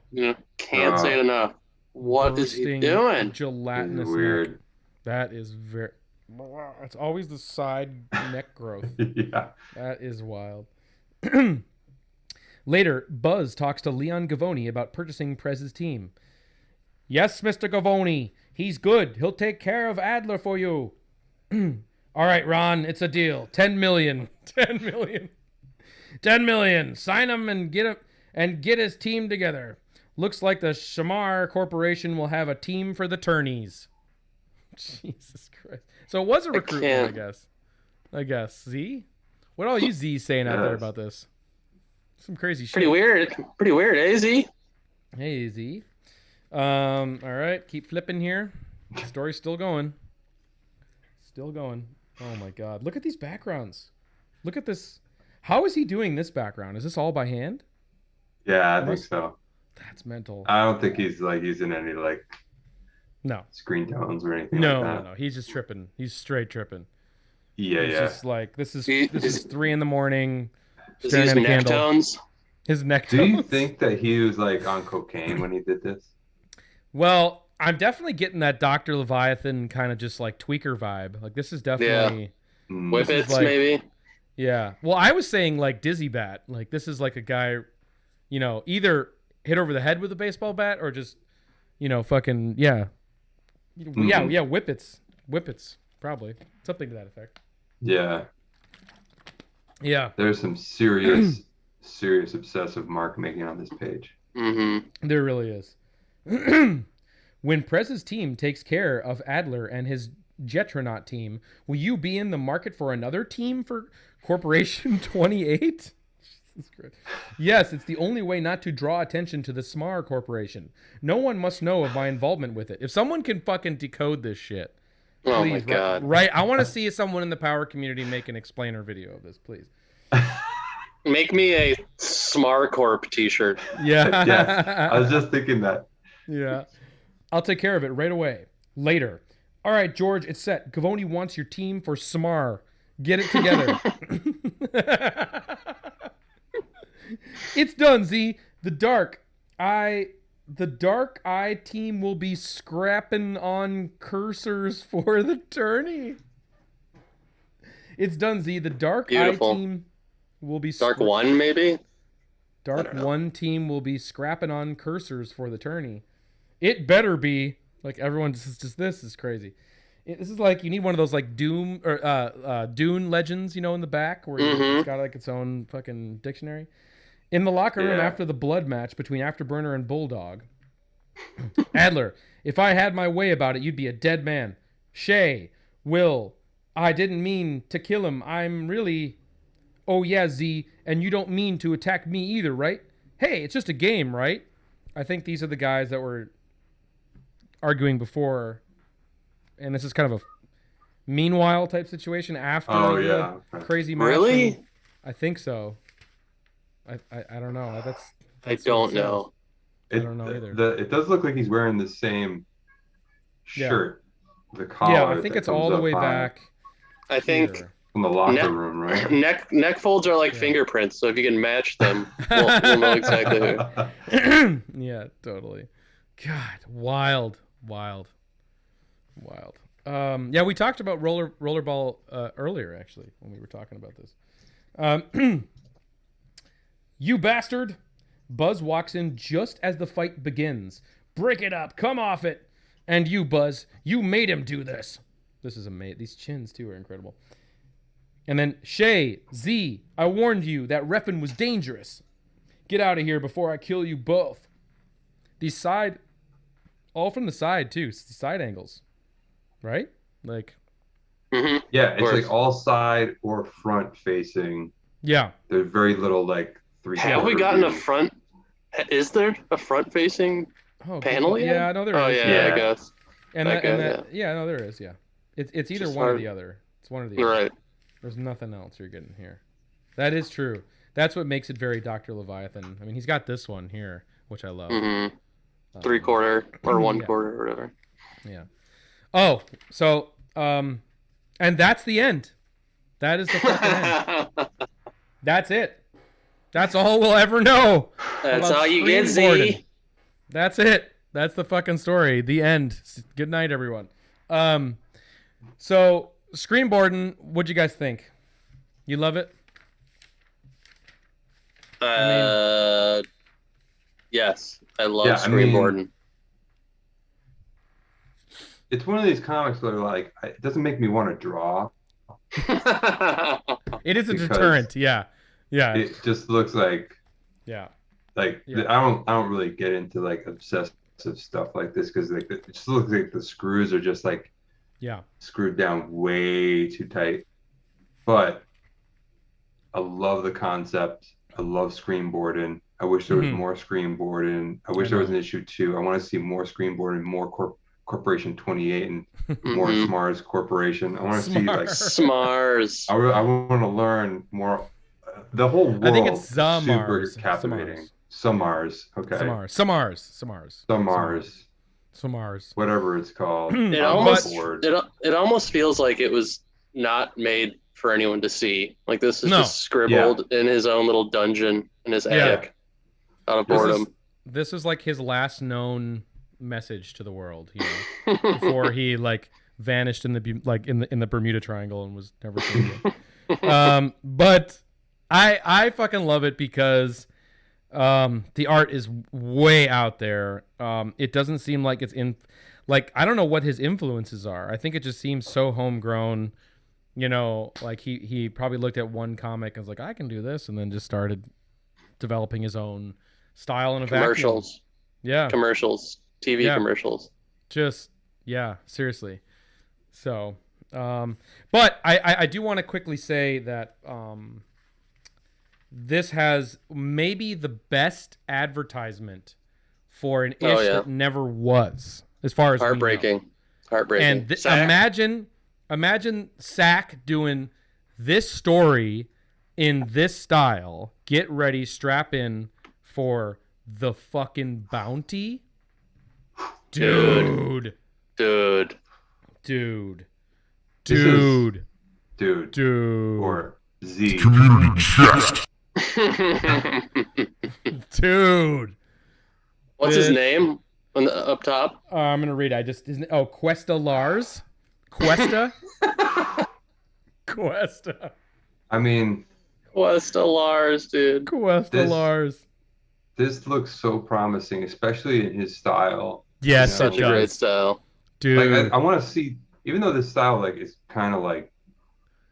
Can't say it enough. What is he Bursting doing? Gelatinous Weird. neck. That is very... It's always the side neck growth. Yeah. That is wild. Later, Buzz talks to Leon Gavoni about purchasing Prez's team. Yes, Mr. Gavoni. He's good. He'll take care of Adler for you. All right, Ron, it's a deal. 10 million. 10 million. 10 million. Sign him and get his team together. Looks like the Shamar Corporation will have a team for the tourneys. Jesus Christ. So it was a recruitment, I guess. Z? What are all you Z's saying out there about this? Some crazy shit. Pretty weird, eh, Z? Hey, Z. All right, keep flipping here. The story's still going. Still going. Oh my god. Look at these backgrounds. Look at this. How is he doing this background? Is this all by hand? Yeah, I think so. That's mental. I don't think he's using any screen tones or anything like that. No. He's just tripping. He's straight tripping. Yeah, He's just like, this is 3 a.m. Is he using neck tones? His neck tones. Do you think that he was on cocaine when he did this? Well, I'm definitely getting that Dr. Leviathan kind of just tweaker vibe. This is definitely whippets, maybe. Yeah. Well, I was saying Dizzy Bat. This is a guy, either hit over the head with a baseball bat or just, fucking whippets, probably something to that effect. Yeah. Yeah. There's some serious obsessive mark making on this page. Mm-hmm. There really is. When Prez's team takes care of Adler and his Jetronaut team, will you be in the market for another team for Corporation 28? Yes, it's the only way not to draw attention to the Smar Corporation. No one must know of my involvement with it. If someone can fucking decode this shit, please, oh my god! Right, I want to see someone in the power community make an explainer video of this, please. Make me a Smar Corp t-shirt. Yeah. Yes, I was just thinking that. Yeah. I'll take care of it right away. Later. All right, George, it's set. Gavoni wants your team for Smar. Get it together. It's done, Z. The Dark Eye team will be scrapping on cursors for the tourney. It's done, Z. The Dark Beautiful. Eye team will be Dark One, maybe? Dark One team will be scrapping on cursors for the tourney. It better be. Everyone just this is crazy. This is you need one of those Doom or Dune legends, in the back where it's got its own fucking dictionary. In the locker room after the blood match between Afterburner and Bulldog. Adler, if I had my way about it, you'd be a dead man. Shay, Will, I didn't mean to kill him. I'm really... Oh yeah, Z, and you don't mean to attack me either, right? Hey, it's just a game, right? I think these are the guys that were arguing before, and this is kind of a meanwhile type situation after the crazy match. Really? I think so. I don't know. I don't know. I don't know either. It does look like he's wearing the same shirt. The collar. Yeah, I think it's all the way back. I think from the locker room, right? Neck folds are like fingerprints, so if you can match them, we'll know exactly who. Yeah, totally. God, wild. Yeah, we talked about rollerball earlier, actually, when we were talking about this. You bastard! Buzz walks in just as the fight begins. Break it up! Come off it! And you, Buzz, you made him do this. This is amazing. These chins, too, are incredible. And then, Shay, Z, I warned you that reffin' was dangerous. Get out of here before I kill you both. These all from the side, too. Side angles. Right? Yeah, it's all side or front facing. Yeah. There's very little, 3 Have we gotten a front? Is there a front facing panel yet? Yeah, I know there is. Yeah, I guess. No, there is, yeah. It's either one or the other. It's one or the other. Right. There's nothing else you're getting here. That is true. That's what makes it very Dr. Leviathan. I mean, he's got this one here, which I love. 3/4 or 1/4 or whatever. Yeah. Oh, so, and that's the end. That is the fucking end. That's it. That's all we'll ever know. That's all you get, Z. That's it. That's the fucking story. The end. Good night, everyone. So, Screamboarding, what'd you guys think? You love it? Yes. I love Screamboarding. It's one of these comics where it doesn't make me want to draw. It is a deterrent, yeah. It just looks like I don't really get into obsessive stuff like this because it just looks like the screws are just screwed down way too tight. But I love the concept. I love Screamboarding. I wish there was more Screamboarding. I wish there was an issue 2. I want to see more Screamboarding, more Corporation 28 and Morris Mars Corporation. I want to see like Smars. I want to learn more. The whole world. I think it's super Zamars. captivating. Samars. Okay. Samars. Whatever it's called. It almost feels like it was not made for anyone to see. Like this is just scribbled in his own little dungeon in his attic out of boredom. This is like his last known message to the world, you know, before he like vanished in the Bermuda Triangle and was never seen again. But I fucking love it because the art is way out there. It doesn't seem like it's in, like, I don't know what his influences are. I think it just seems so homegrown, you know, like he probably looked at one comic and was like, I can do this, and then just started developing his own style in a commercials. Vacuum. Yeah. Commercials. TV commercials. Just, seriously. So, but I do want to quickly say that this has maybe the best advertisement for an ish that never was, as far as heartbreaking. And imagine Sack doing this story in this style. Get ready, strap in for the fucking bounty. Dude. Or Z. Community chat. Dude. What's his name up top? I'm gonna read it. Cuesta Lars. Cuesta. I mean, Cuesta Lars, dude. Lars. This looks so promising, especially in his style. Yes, such a great style, dude. Like, I want to see, even though this style like is kind of like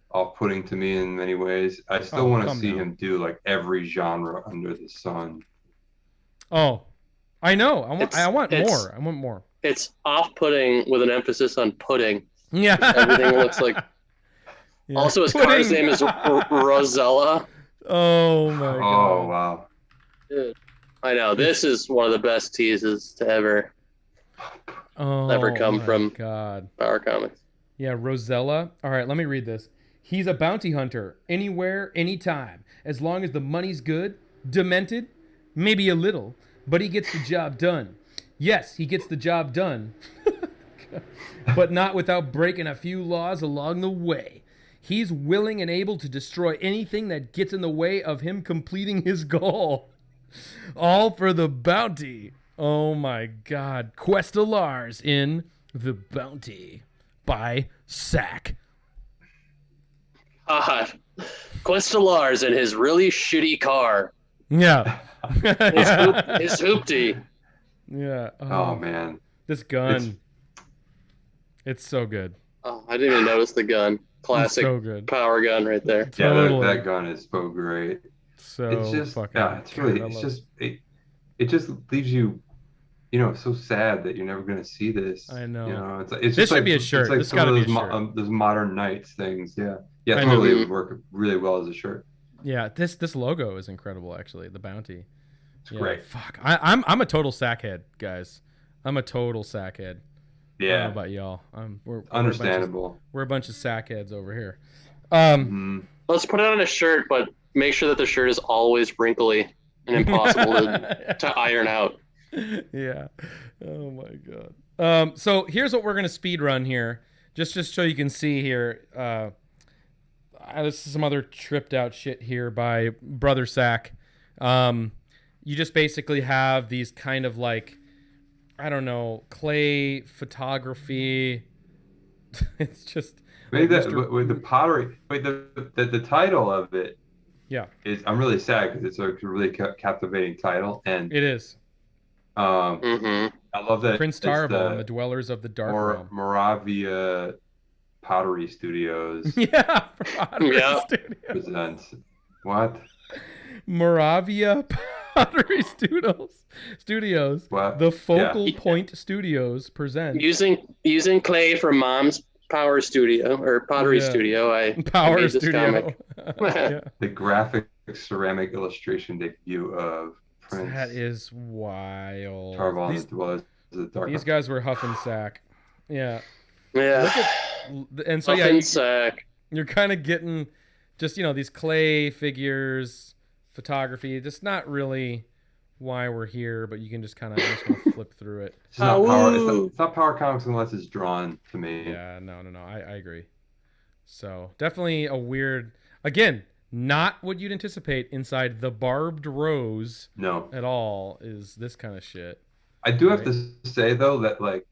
off-putting to me in many ways, I still want to see him do like every genre under the sun. Oh, I know. I want more. It's off-putting with an emphasis on pudding. Yeah. Everything looks like. Yeah. Also, his car's name is Rosella. Oh my god. Oh wow. Dude, I know this is one of the best teases to ever come from Power Comics. Yeah, Rosella. All right, let me read this. He's a bounty hunter, anywhere, anytime, as long as the money's good, demented, maybe a little, but he gets the job done. Yes, he gets the job done, but not without breaking a few laws along the way. He's willing and able to destroy anything that gets in the way of him completing his goal. All for the bounty. Oh my god. Cuesta Lars in The Bounty by Sack. Cuesta Lars in his really shitty car. Yeah. His hoopty. Yeah. Oh man. This gun. It's so good. Oh, I didn't even notice the gun. Classic power gun right there. Yeah, that gun is so great. So it's just fucking it just leaves you, you know, so sad that you're never gonna see this. I know. You know, it's this just should like, be a shirt. It's like this gotta be a shirt. Those modern Knights things. Yeah, totally. It would work really well as a shirt. Yeah, this logo is incredible. Actually, the bounty. It's great. Fuck, I'm a total Sackhead, guys. I'm a total Sackhead. Yeah. I don't know about y'all. We're understandable. We're a bunch of Sackheads over here. Let's put it on a shirt, but make sure that the shirt is always wrinkly and impossible to iron out. Yeah. Oh my god. So here's what we're gonna speed run here, just so you can see here. This is some other tripped out shit here by Brother Sack. You just basically have these kind of like, I don't know, clay photography. It's just maybe that with the pottery. Wait, the title of it. Yeah. I'm really sad because it's a really captivating title, and it is. I love that Prince Tarvel and the Dwellers of the Dark Realm. Moravia Pottery Studios. Yeah. Studios. Presents what? Moravia Pottery Studios. What? The Focal Point Studios present. Using clay from Mom's Power Studio or Pottery Studio. I made this comic. The graphic ceramic illustration debut of Prince. That is wild. Tarval and the Dwellers. the dark. These guys were huff and sack. Yeah. Yeah. And so you're kind of getting just, these clay figures, photography, just not really why we're here, but you can just kind of flip through it. It's not power comics unless it's drawn to me. Yeah, no. I agree. So definitely a weird, again, not what you'd anticipate inside the Barbed Rose. No. At all is this kind of shit. I do have to say though that like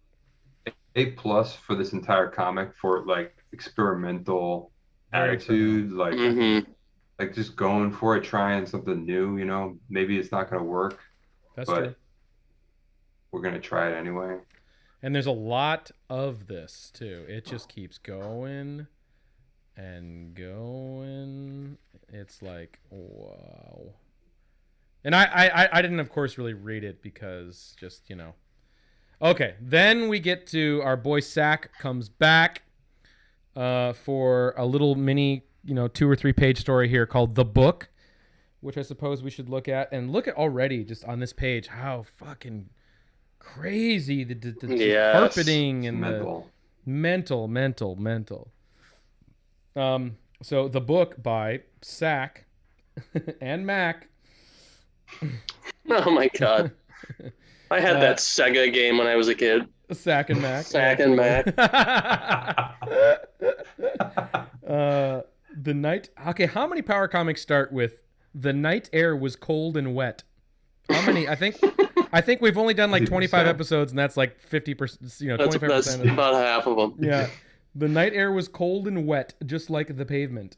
A+ for this entire comic for like experimental attitude, like like just going for it, trying something new. Maybe it's not going to work. That's true. We're going to try it anyway. And there's a lot of this too. It just keeps going and going. It's like, wow. And I didn't, of course, really read it because just, Okay, then we get to our boy Sack comes back for a little mini, 2 or 3 page story here called The Book, which I suppose we should look at. And look at already just on this page how fucking crazy the carpeting and mental. The mental. So The Book by Sack and Mac. Oh my God. I had that Sega game when I was a kid. Sack and Mac. Sack and Mac. The night. Okay, how many power comics start with "The night air was cold and wet"? How many? I think we've only done like 25 episodes, and that's like 50%. 25%. That's about half of them. Yeah. The night air was cold and wet, just like the pavement.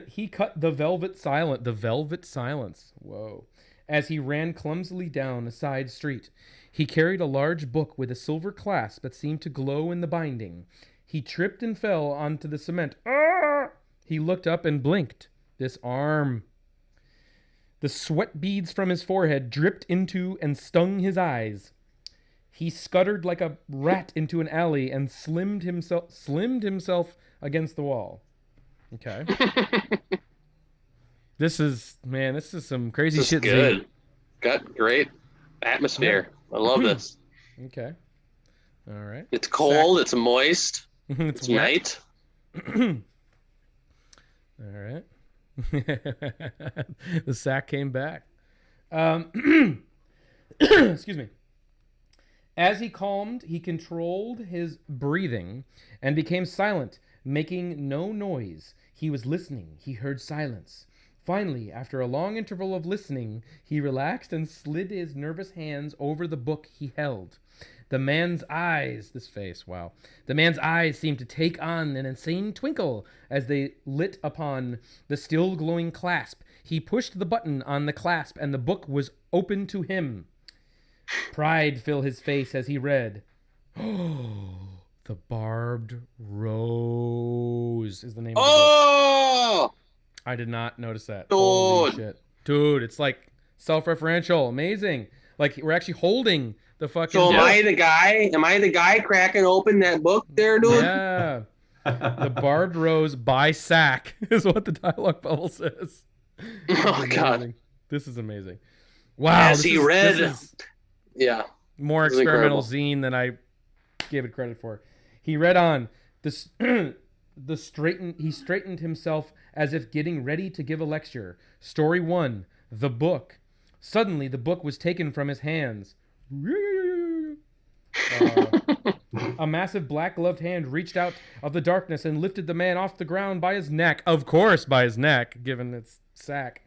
He cut the velvet silence. Whoa. As he ran clumsily down a side street. He carried a large book with a silver clasp that seemed to glow in the binding. He tripped and fell onto the cement. Ah! He looked up and blinked. This arm. The sweat beads from his forehead dripped into and stung his eyes. He scuttered like a rat into an alley and slimmed himself against the wall. Okay. This is some crazy shit. This is good. Got great atmosphere. Yeah. I love this. Okay. All right. It's cold. It's moist. It's night. All right. The sack came back. Excuse me. As he calmed, he controlled his breathing and became silent, making no noise. He was listening. He heard silence. Finally, after a long interval of listening, he relaxed and slid his nervous hands over the book he held. The man's eyes, the man's eyes seemed to take on an insane twinkle as they lit upon the still glowing clasp. He pushed the button on the clasp and the book was open to him. Pride filled his face as he read. Oh, The Barbed Rose is the name of the book. I did not notice that. Holy shit. Dude, it's like self-referential. Amazing. Like we're actually holding the fucking... So am I the guy cracking open that book there, dude? Yeah. The Barbed Rose by Sack is what the dialogue bubble says. Oh, God. This is amazing. Wow. As he read... Yeah. More experimental zine than I gave it credit for. He read on. He straightened himself as if getting ready to give a lecture. Story 1. The Book. Suddenly, the book was taken from his hands. A massive black-gloved hand reached out of the darkness and lifted the man off the ground by his neck. Of course, by his neck, given its sack.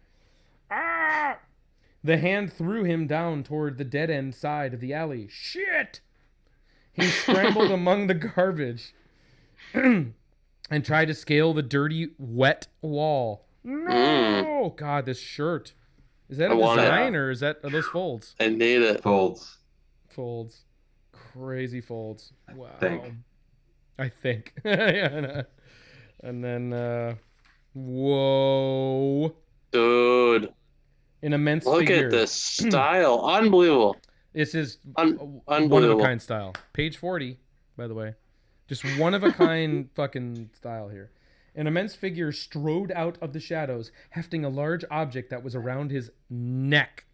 Ah! The hand threw him down toward the dead-end side of the alley. Shit! He scrambled among the garbage and tried to scale the dirty, wet wall. No! God, this shirt. Is that a design or are those folds? I need it. Folds. Crazy folds. Wow. I think. Yeah, and then, whoa. Dude. An immense Look figure. At this style. Unbelievable. This is unbelievable. one-of-a-kind style. Page 40, by the way. Just one-of-a-kind fucking style here. An immense figure strode out of the shadows, hefting a large object that was around his neck.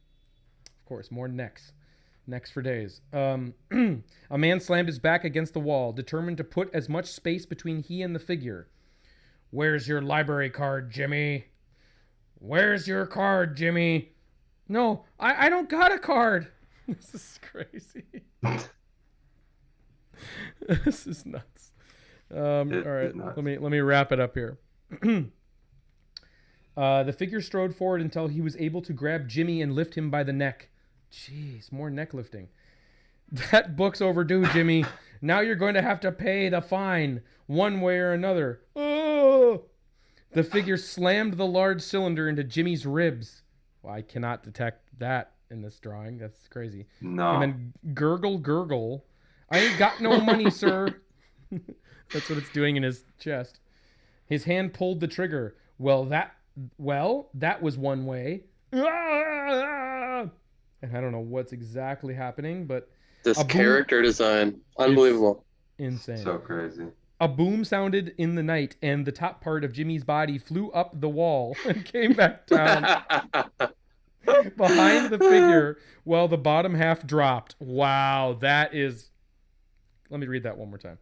Of course, more necks. Next for days. A man slammed his back against the wall, determined to put as much space between he and the figure. Where's your library card, Jimmy? Where's your card, Jimmy? No, I don't got a card. This is crazy. This is nuts. All right, let me wrap it up here. The figure strode forward until he was able to grab Jimmy and lift him by the neck. Jeez, more neck lifting. That book's overdue, Jimmy. Now you're going to have to pay the fine, one way or another. Oh! The figure slammed the large cylinder into Jimmy's ribs. Well, I cannot detect that in this drawing. That's crazy. No. And then gurgle. I ain't got no money, sir. That's what it's doing in his chest. His hand pulled the trigger. Well, that was one way. And I don't know what's exactly happening, but this character design, unbelievable. Insane. So crazy. A boom sounded in the night, and the top part of Jimmy's body flew up the wall and came back down behind the figure while the bottom half dropped. Wow, that is... Let me read that one more time.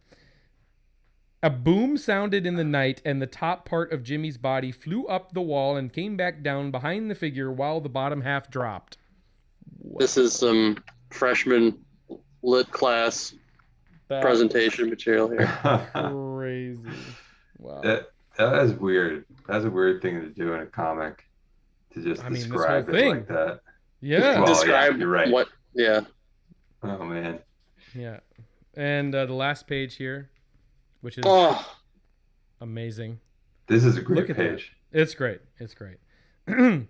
A boom sounded in the night, and the top part of Jimmy's body flew up the wall and came back down behind the figure while the bottom half dropped. Wow. This is some freshman lit class presentation material here. Crazy. Wow. That is weird. That's a weird thing to do in a comic, to just describe it like that. Yeah. Well, describe you're right. what? Yeah. Oh man. Yeah. And the last page here, which is amazing. This is a great page. That. It's great. It's great. And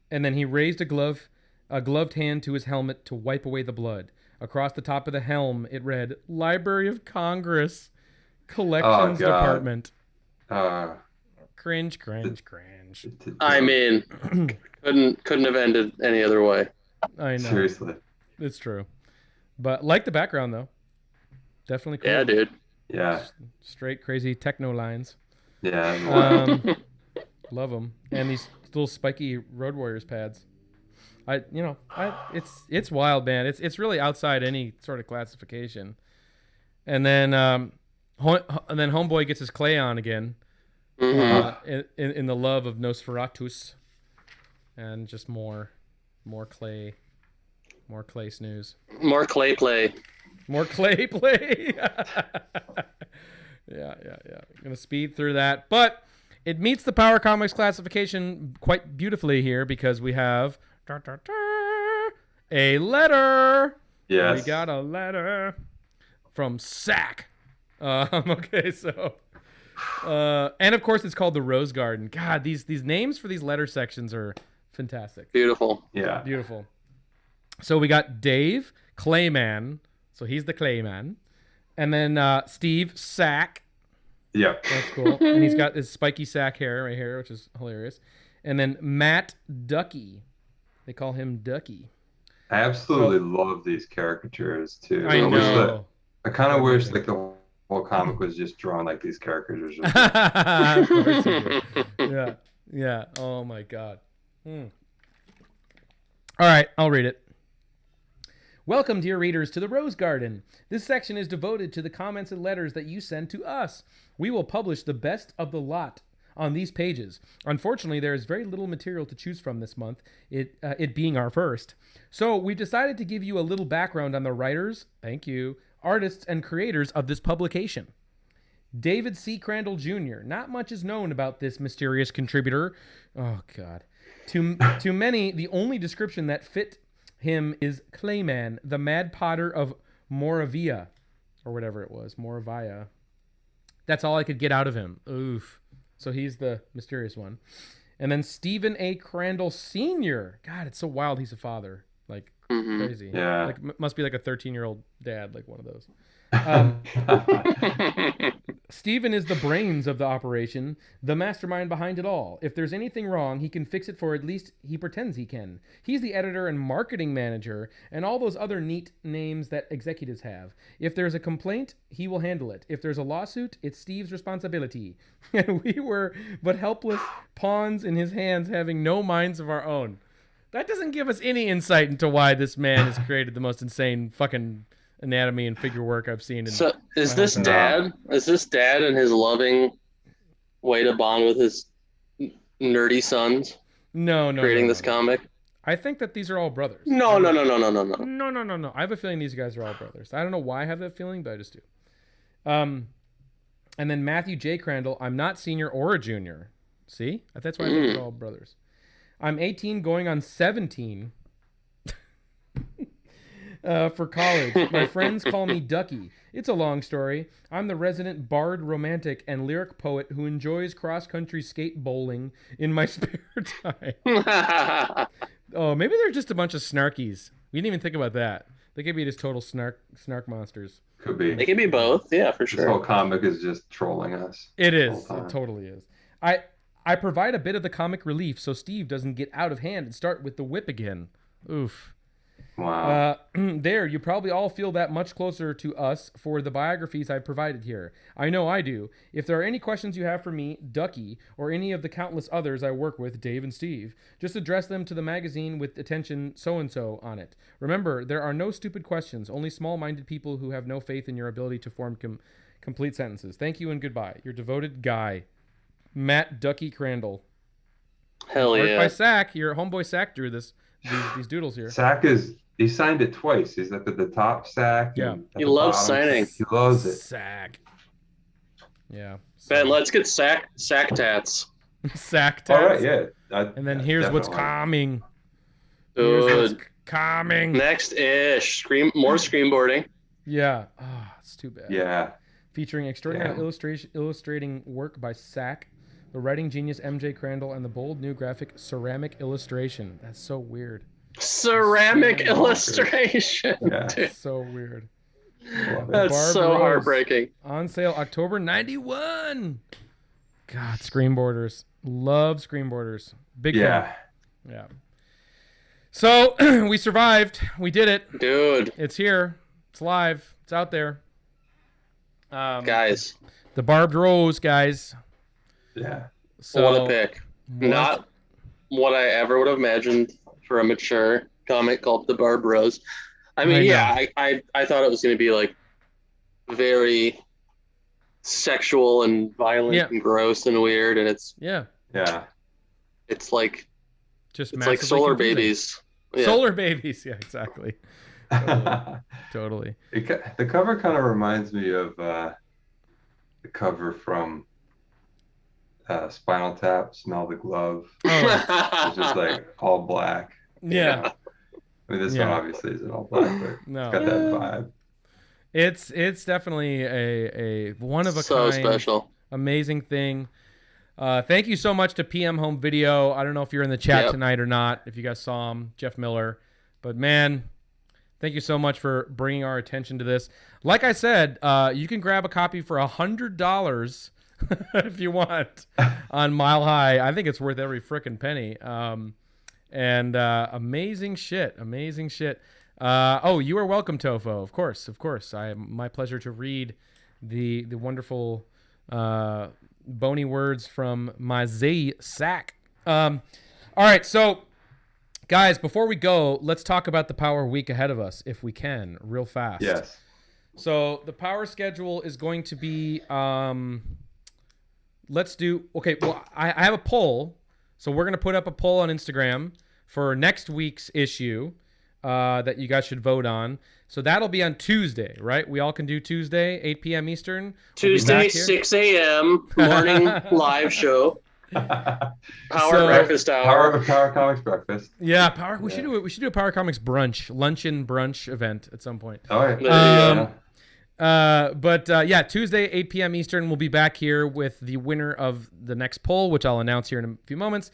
then he raised a gloved hand to his helmet to wipe away the blood. Across the top of the helm, it read, Library of Congress, Collections Department. Cringe. I mean, couldn't have ended any other way. I know. Seriously. It's true. But like the background, though. Definitely cool. Yeah, dude. Yeah. Straight crazy techno lines. Yeah. Love them. And these little spiky Road Warriors pads. It's wild, man. It's really outside any sort of classification. And then Homeboy gets his clay on again, in the love of Nosferatus, and just more clay snooze. More clay play. More clay play. Yeah. I'm gonna speed through that, but it meets the Power Comics classification quite beautifully here because we have. A letter. Yes. We got a letter from Sack. Okay, so and of course it's called the Rose Garden. God, these names for these letter sections are fantastic. Beautiful. Yeah. Beautiful. So we got Dave Clayman. So he's the Clayman. And then Steve Sack. Yep. That's cool. And he's got his spiky sack hair right here, which is hilarious. And then Matt Ducky. They call him Ducky. I absolutely love these caricatures too. I know. I kind of wish like the whole comic was just drawn like these caricatures. Of course it is. Yeah. Oh my God. All right, I'll read it. Welcome, dear readers, to the Rose Garden. This section is devoted to the comments and letters that you send to us. We will publish the best of the lot on these pages. Unfortunately, there is very little material to choose from this month, it being our first. So we've decided to give you a little background on the writers, thank you, artists, and creators of this publication. David C. Crandal Jr. Not much is known about this mysterious contributor. Oh, God. To many, the only description that fit him is Clayman, the Mad Potter of Moravia, or whatever it was, Moravia. That's all I could get out of him. Oof. So he's the mysterious one. And then Steven A Crandal Sr. God, it's so wild he's a father. Like, crazy. Yeah. Like, must be like a 13-year-old dad, like one of those. Steven is the brains of the operation, the mastermind behind it all. If there's anything wrong, he can fix it, for at least he pretends he can. He's the editor and marketing manager and all those other neat names that executives have. If there's a complaint, he will handle it. If there's a lawsuit, it's Steve's responsibility. And we were but helpless pawns in his hands, having no minds of our own. That doesn't give us any insight into why this man has created the most insane fucking anatomy and figure work I've seen. So is this dad? Is this dad and his loving way to bond with his nerdy sons? No. Creating this comic? I think that these are all brothers. No. No. I have a feeling these guys are all brothers. I don't know why I have that feeling, but I just do. And then Matthew J. Crandall, I'm not senior or a junior. See? That's why I think they're all brothers. I'm 18 going on 17 for college. My friends call me Ducky. It's a long story. I'm the resident bard, romantic, and lyric poet who enjoys cross-country skate bowling in my spare time. Oh, maybe they're just a bunch of snarkies. We didn't even think about that. They could be just total snark monsters. Could be. They could be both. Yeah, for sure. This whole comic is just trolling us. It is. It totally is. I provide a bit of the comic relief so Steve doesn't get out of hand and start with the whip again. Oof. Wow. There, you probably all feel that much closer to us for the biographies I provided here. I know I do. If there are any questions you have for me, Ducky, or any of the countless others I work with, Dave and Steve, just address them to the magazine with attention so-and-so on it. Remember, there are no stupid questions, only small-minded people who have no faith in your ability to form complete sentences. Thank you and goodbye. Your devoted guy, Matt Ducky Crandall. Hell yeah. Art by Sack. Your homeboy Sack drew these doodles here. Sack he signed it twice. He's at the top, Sack. Yeah. He loves signing. He loves it. Sack. Yeah. Ben, let's get sack tats. Sack tats. All right, yeah. And then here's what's coming. Dude. Here's what's coming. Next-ish. More screenboarding. Yeah. Oh, it's too bad. Yeah. Featuring extraordinary illustrating work by Sack, the writing genius MJ Crandall, and the bold new graphic ceramic illustration. That's so weird. Ceramic illustration. Yeah. Dude. So weird. That's so heartbreaking. On sale October 91. God, Screamboarders. Love Screamboarders. Big fan. Yeah. So we survived. We did it. Dude. It's here. It's live. It's out there. Guys. The Barbed Rose, guys. Yeah. So, what a pick. Not what I ever would have imagined for a mature comic called The Barbed Rose. I mean, I thought it was going to be like very sexual and violent and gross and weird, and it's it's like just it's like Solar Babies. Yeah. Solar Babies, yeah, exactly. Totally. The cover kind of reminds me of the cover from Spinal Tap, Smell the Glove. Oh. It's just like all black. Yeah. I mean, this one obviously isn't all black, but it's got that vibe. It's definitely a one of a so kind, special, amazing thing. Thank you so much to PM Home Video. I don't know if you're in the chat tonight or not, if you guys saw him, Jeff Miller, but man, thank you so much for bringing our attention to this. Like I said, you can grab a copy for $100 if you want on Mile High. I think it's worth every frickin' penny. And amazing shit. Oh, you are welcome, Tofo. Of course. My pleasure to read the wonderful bony words from my Z Sack. All right, so guys, before we go, let's talk about the Power Week ahead of us, if we can, real fast. Yes. So the Power schedule is going to be, let's do, okay, well, I have a poll. So we're going to put up a poll on Instagram for next week's issue that you guys should vote on. So that'll be on Tuesday, right? We all can do Tuesday, 8 p.m. Eastern. Tuesday, 6 a.m. morning live show. Breakfast hour. Power Comics breakfast. Yeah, we should do a Power Comics luncheon brunch event at some point. All right. Yeah, Tuesday, 8 p.m. Eastern, we'll be back here with the winner of the next poll, which I'll announce here in a few moments.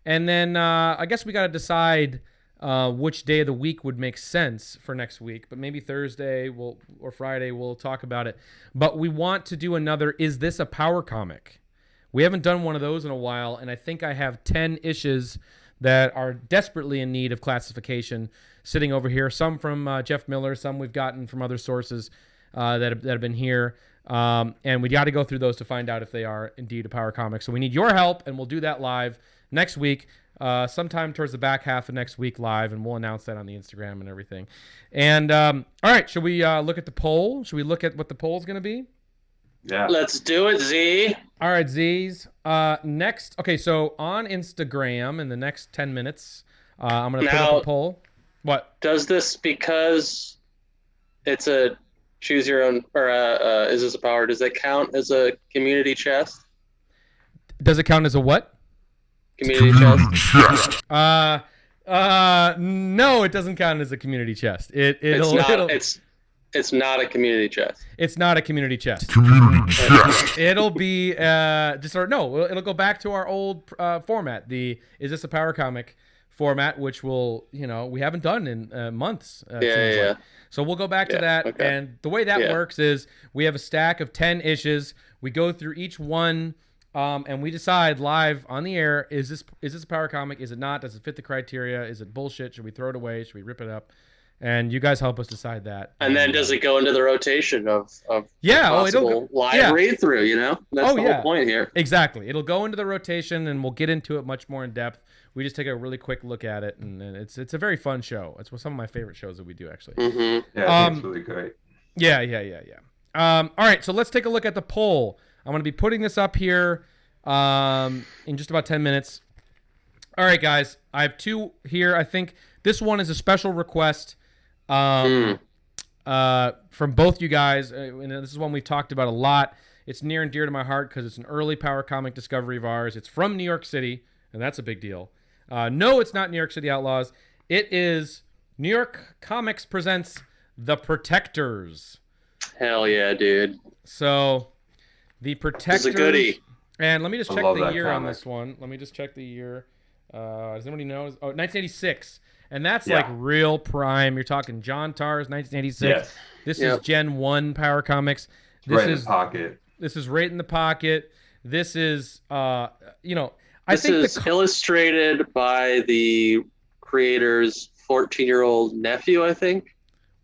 And then I guess we got to decide which day of the week would make sense for next week. But maybe Thursday or Friday we'll talk about it. But we want to do another, is this a Power comic? We haven't done one of those in a while, and I think I have 10 issues that are desperately in need of classification sitting over here. Some from Jeff Miller, some we've gotten from other sources that have been here. And we got to go through those to find out if they are indeed a Power comic. So we need your help, and we'll do that live next week. sometime towards the back half of next week live, and we'll announce that on the Instagram and everything. And all right, should we look at the poll? Should we look at what the poll is going to be? Yeah. Let's do it, Z. All right, Z's. Next, okay, so on Instagram in the next 10 minutes, I'm going to put up a poll. What? Does this, because it's a choose your own, or is this a power, does that count as a community chest? Does it count as a what? Community chest? No, it doesn't count as a community chest. It's not a community chest. It's not a community chest. It'll be it'll go back to our old format. The Is This a Power Comic format, which we haven't done in months. Yeah. So we'll go back to that. Okay. And the way that works is we have a stack of 10 issues. We go through each one, and we decide live on the air, is this a power comic? Is it not? Does it fit the criteria? Is it bullshit? Should we throw it away? Should we rip it up? And you guys help us decide that. And then does it go into the rotation of it'll live read through, That's the whole point here. Exactly. It'll go into the rotation, and we'll get into it much more in depth. We just take a really quick look at it, and it's a very fun show. It's some of my favorite shows that we do, actually. Mm-hmm. Yeah, it's really great. Yeah. All right, so let's take a look at the poll. I'm going to be putting this up here in just about 10 minutes. All right, guys. I have two here. I think this one is a special request from both you guys. And this is one we've talked about a lot. It's near and dear to my heart because it's an early power comic discovery of ours. It's from New York City, and that's a big deal. No, it's not New York City Outlaws. It is New York Comics presents The Protectors. Hell yeah, dude. So, The Protectors. It's a goodie. And let me just check the year on comic. this one. Let me just check the year. Does anybody know? 1986. And that's like real prime. You're talking John Tar's 1986. Yes. This is Gen 1 Power Comics. This Right in is the pocket. This is right in the pocket. This is, I This think is illustrated by the creator's 14-year-old nephew, I think.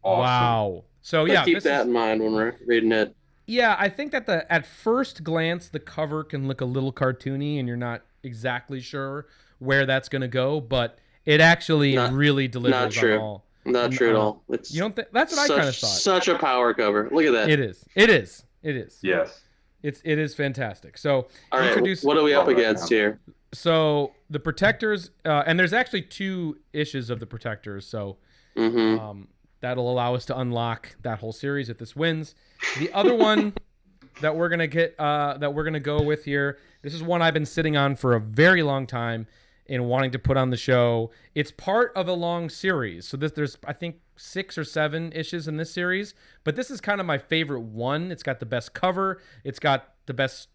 Awesome. Wow. So Let's keep that in mind when we're reading it. Yeah, I think that at first glance the cover can look a little cartoony, and you're not exactly sure where that's going to go, but it actually really delivers. Not true. On all. Not true at all. It's you don't think that's what I kind of thought. Such a power cover. Look at that. It is. Yes. It is fantastic. So, all right, what are we up against here? So the Protectors, and there's actually 2 issues of the Protectors. So that'll allow us to unlock that whole series if this wins. The other one that we're gonna get, that we're gonna go with here. This is one I've been sitting on for a very long time and wanting to put on the show. It's part of a long series. So there's I think 6 or 7 issues in this series, but this is kind of my favorite one. It's got the best cover. It's got the best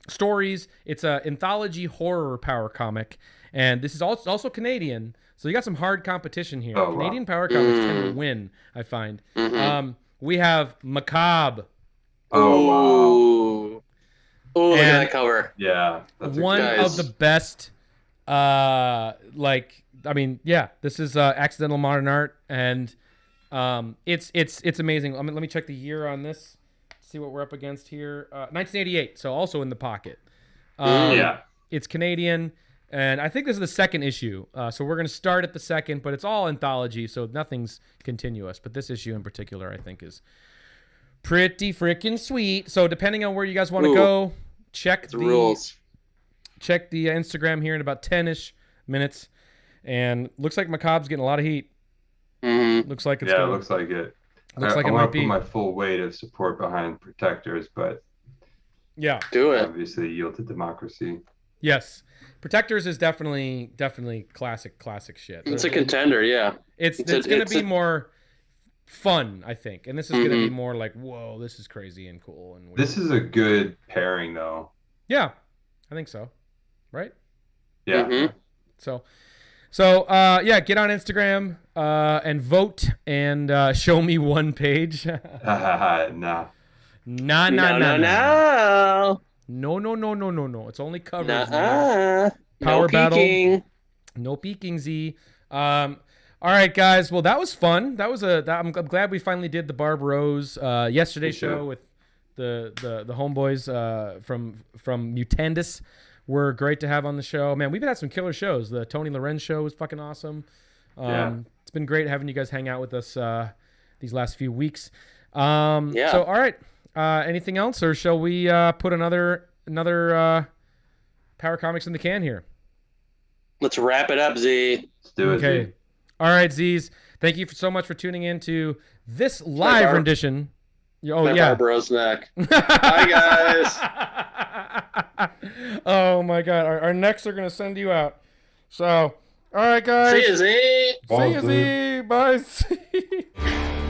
stories. It's an anthology horror power comic, and this is also Canadian. So you got some hard competition here. Oh, Canadian power comics tend to win, I find. We have Macabre. Oh, wow. Oh, look at that cover. Yeah. That's One of the best, this is accidental modern art, and it's amazing. Let me check the year on this. See what we're up against here. 1988, so also in the pocket. It's Canadian, and I think this is the second issue. So we're going to start at the second, but it's all anthology, so nothing's continuous. But this issue in particular, I think, is pretty freaking sweet. So depending on where you guys want to go, check the rules. Check the Instagram here in about 10-ish minutes. And looks like Macabre's getting a lot of heat. Looks like it's it looks like it. Looks like I it want might to be. put my full weight of support behind Protectors, but do it. Obviously yield to democracy. Yes. Protectors is definitely classic shit. It's a contender, yeah. It's going to be more fun, I think. And this is going to be more like, whoa, this is crazy and cool and weird. This is a good pairing though. Yeah. I think so. Right? Yeah. So get on Instagram and vote and show me one page. Nah. No. No. It's only covers. Power no peeking. battle. No peeking, Z. All right, guys. Well, that was fun. I'm glad we finally did the Barbed Rose yesterday's show with the homeboys from Mutandis. were great to have on the show. Man, we've had some killer shows. The Tony Lorenz show was fucking awesome. It's been great having you guys hang out with us these last few weeks. So, all right. Anything else, or shall we put another Power Comics in the can here? Let's wrap it up, Z. Let's do it. Okay. Z. All right, Z's. Thank you so much for tuning in to this live rendition. My Barbed Rose neck. Bye, guys. Oh my God, our necks are gonna send you out. So, all right, guys. See you, Z. See you, Z. Bye.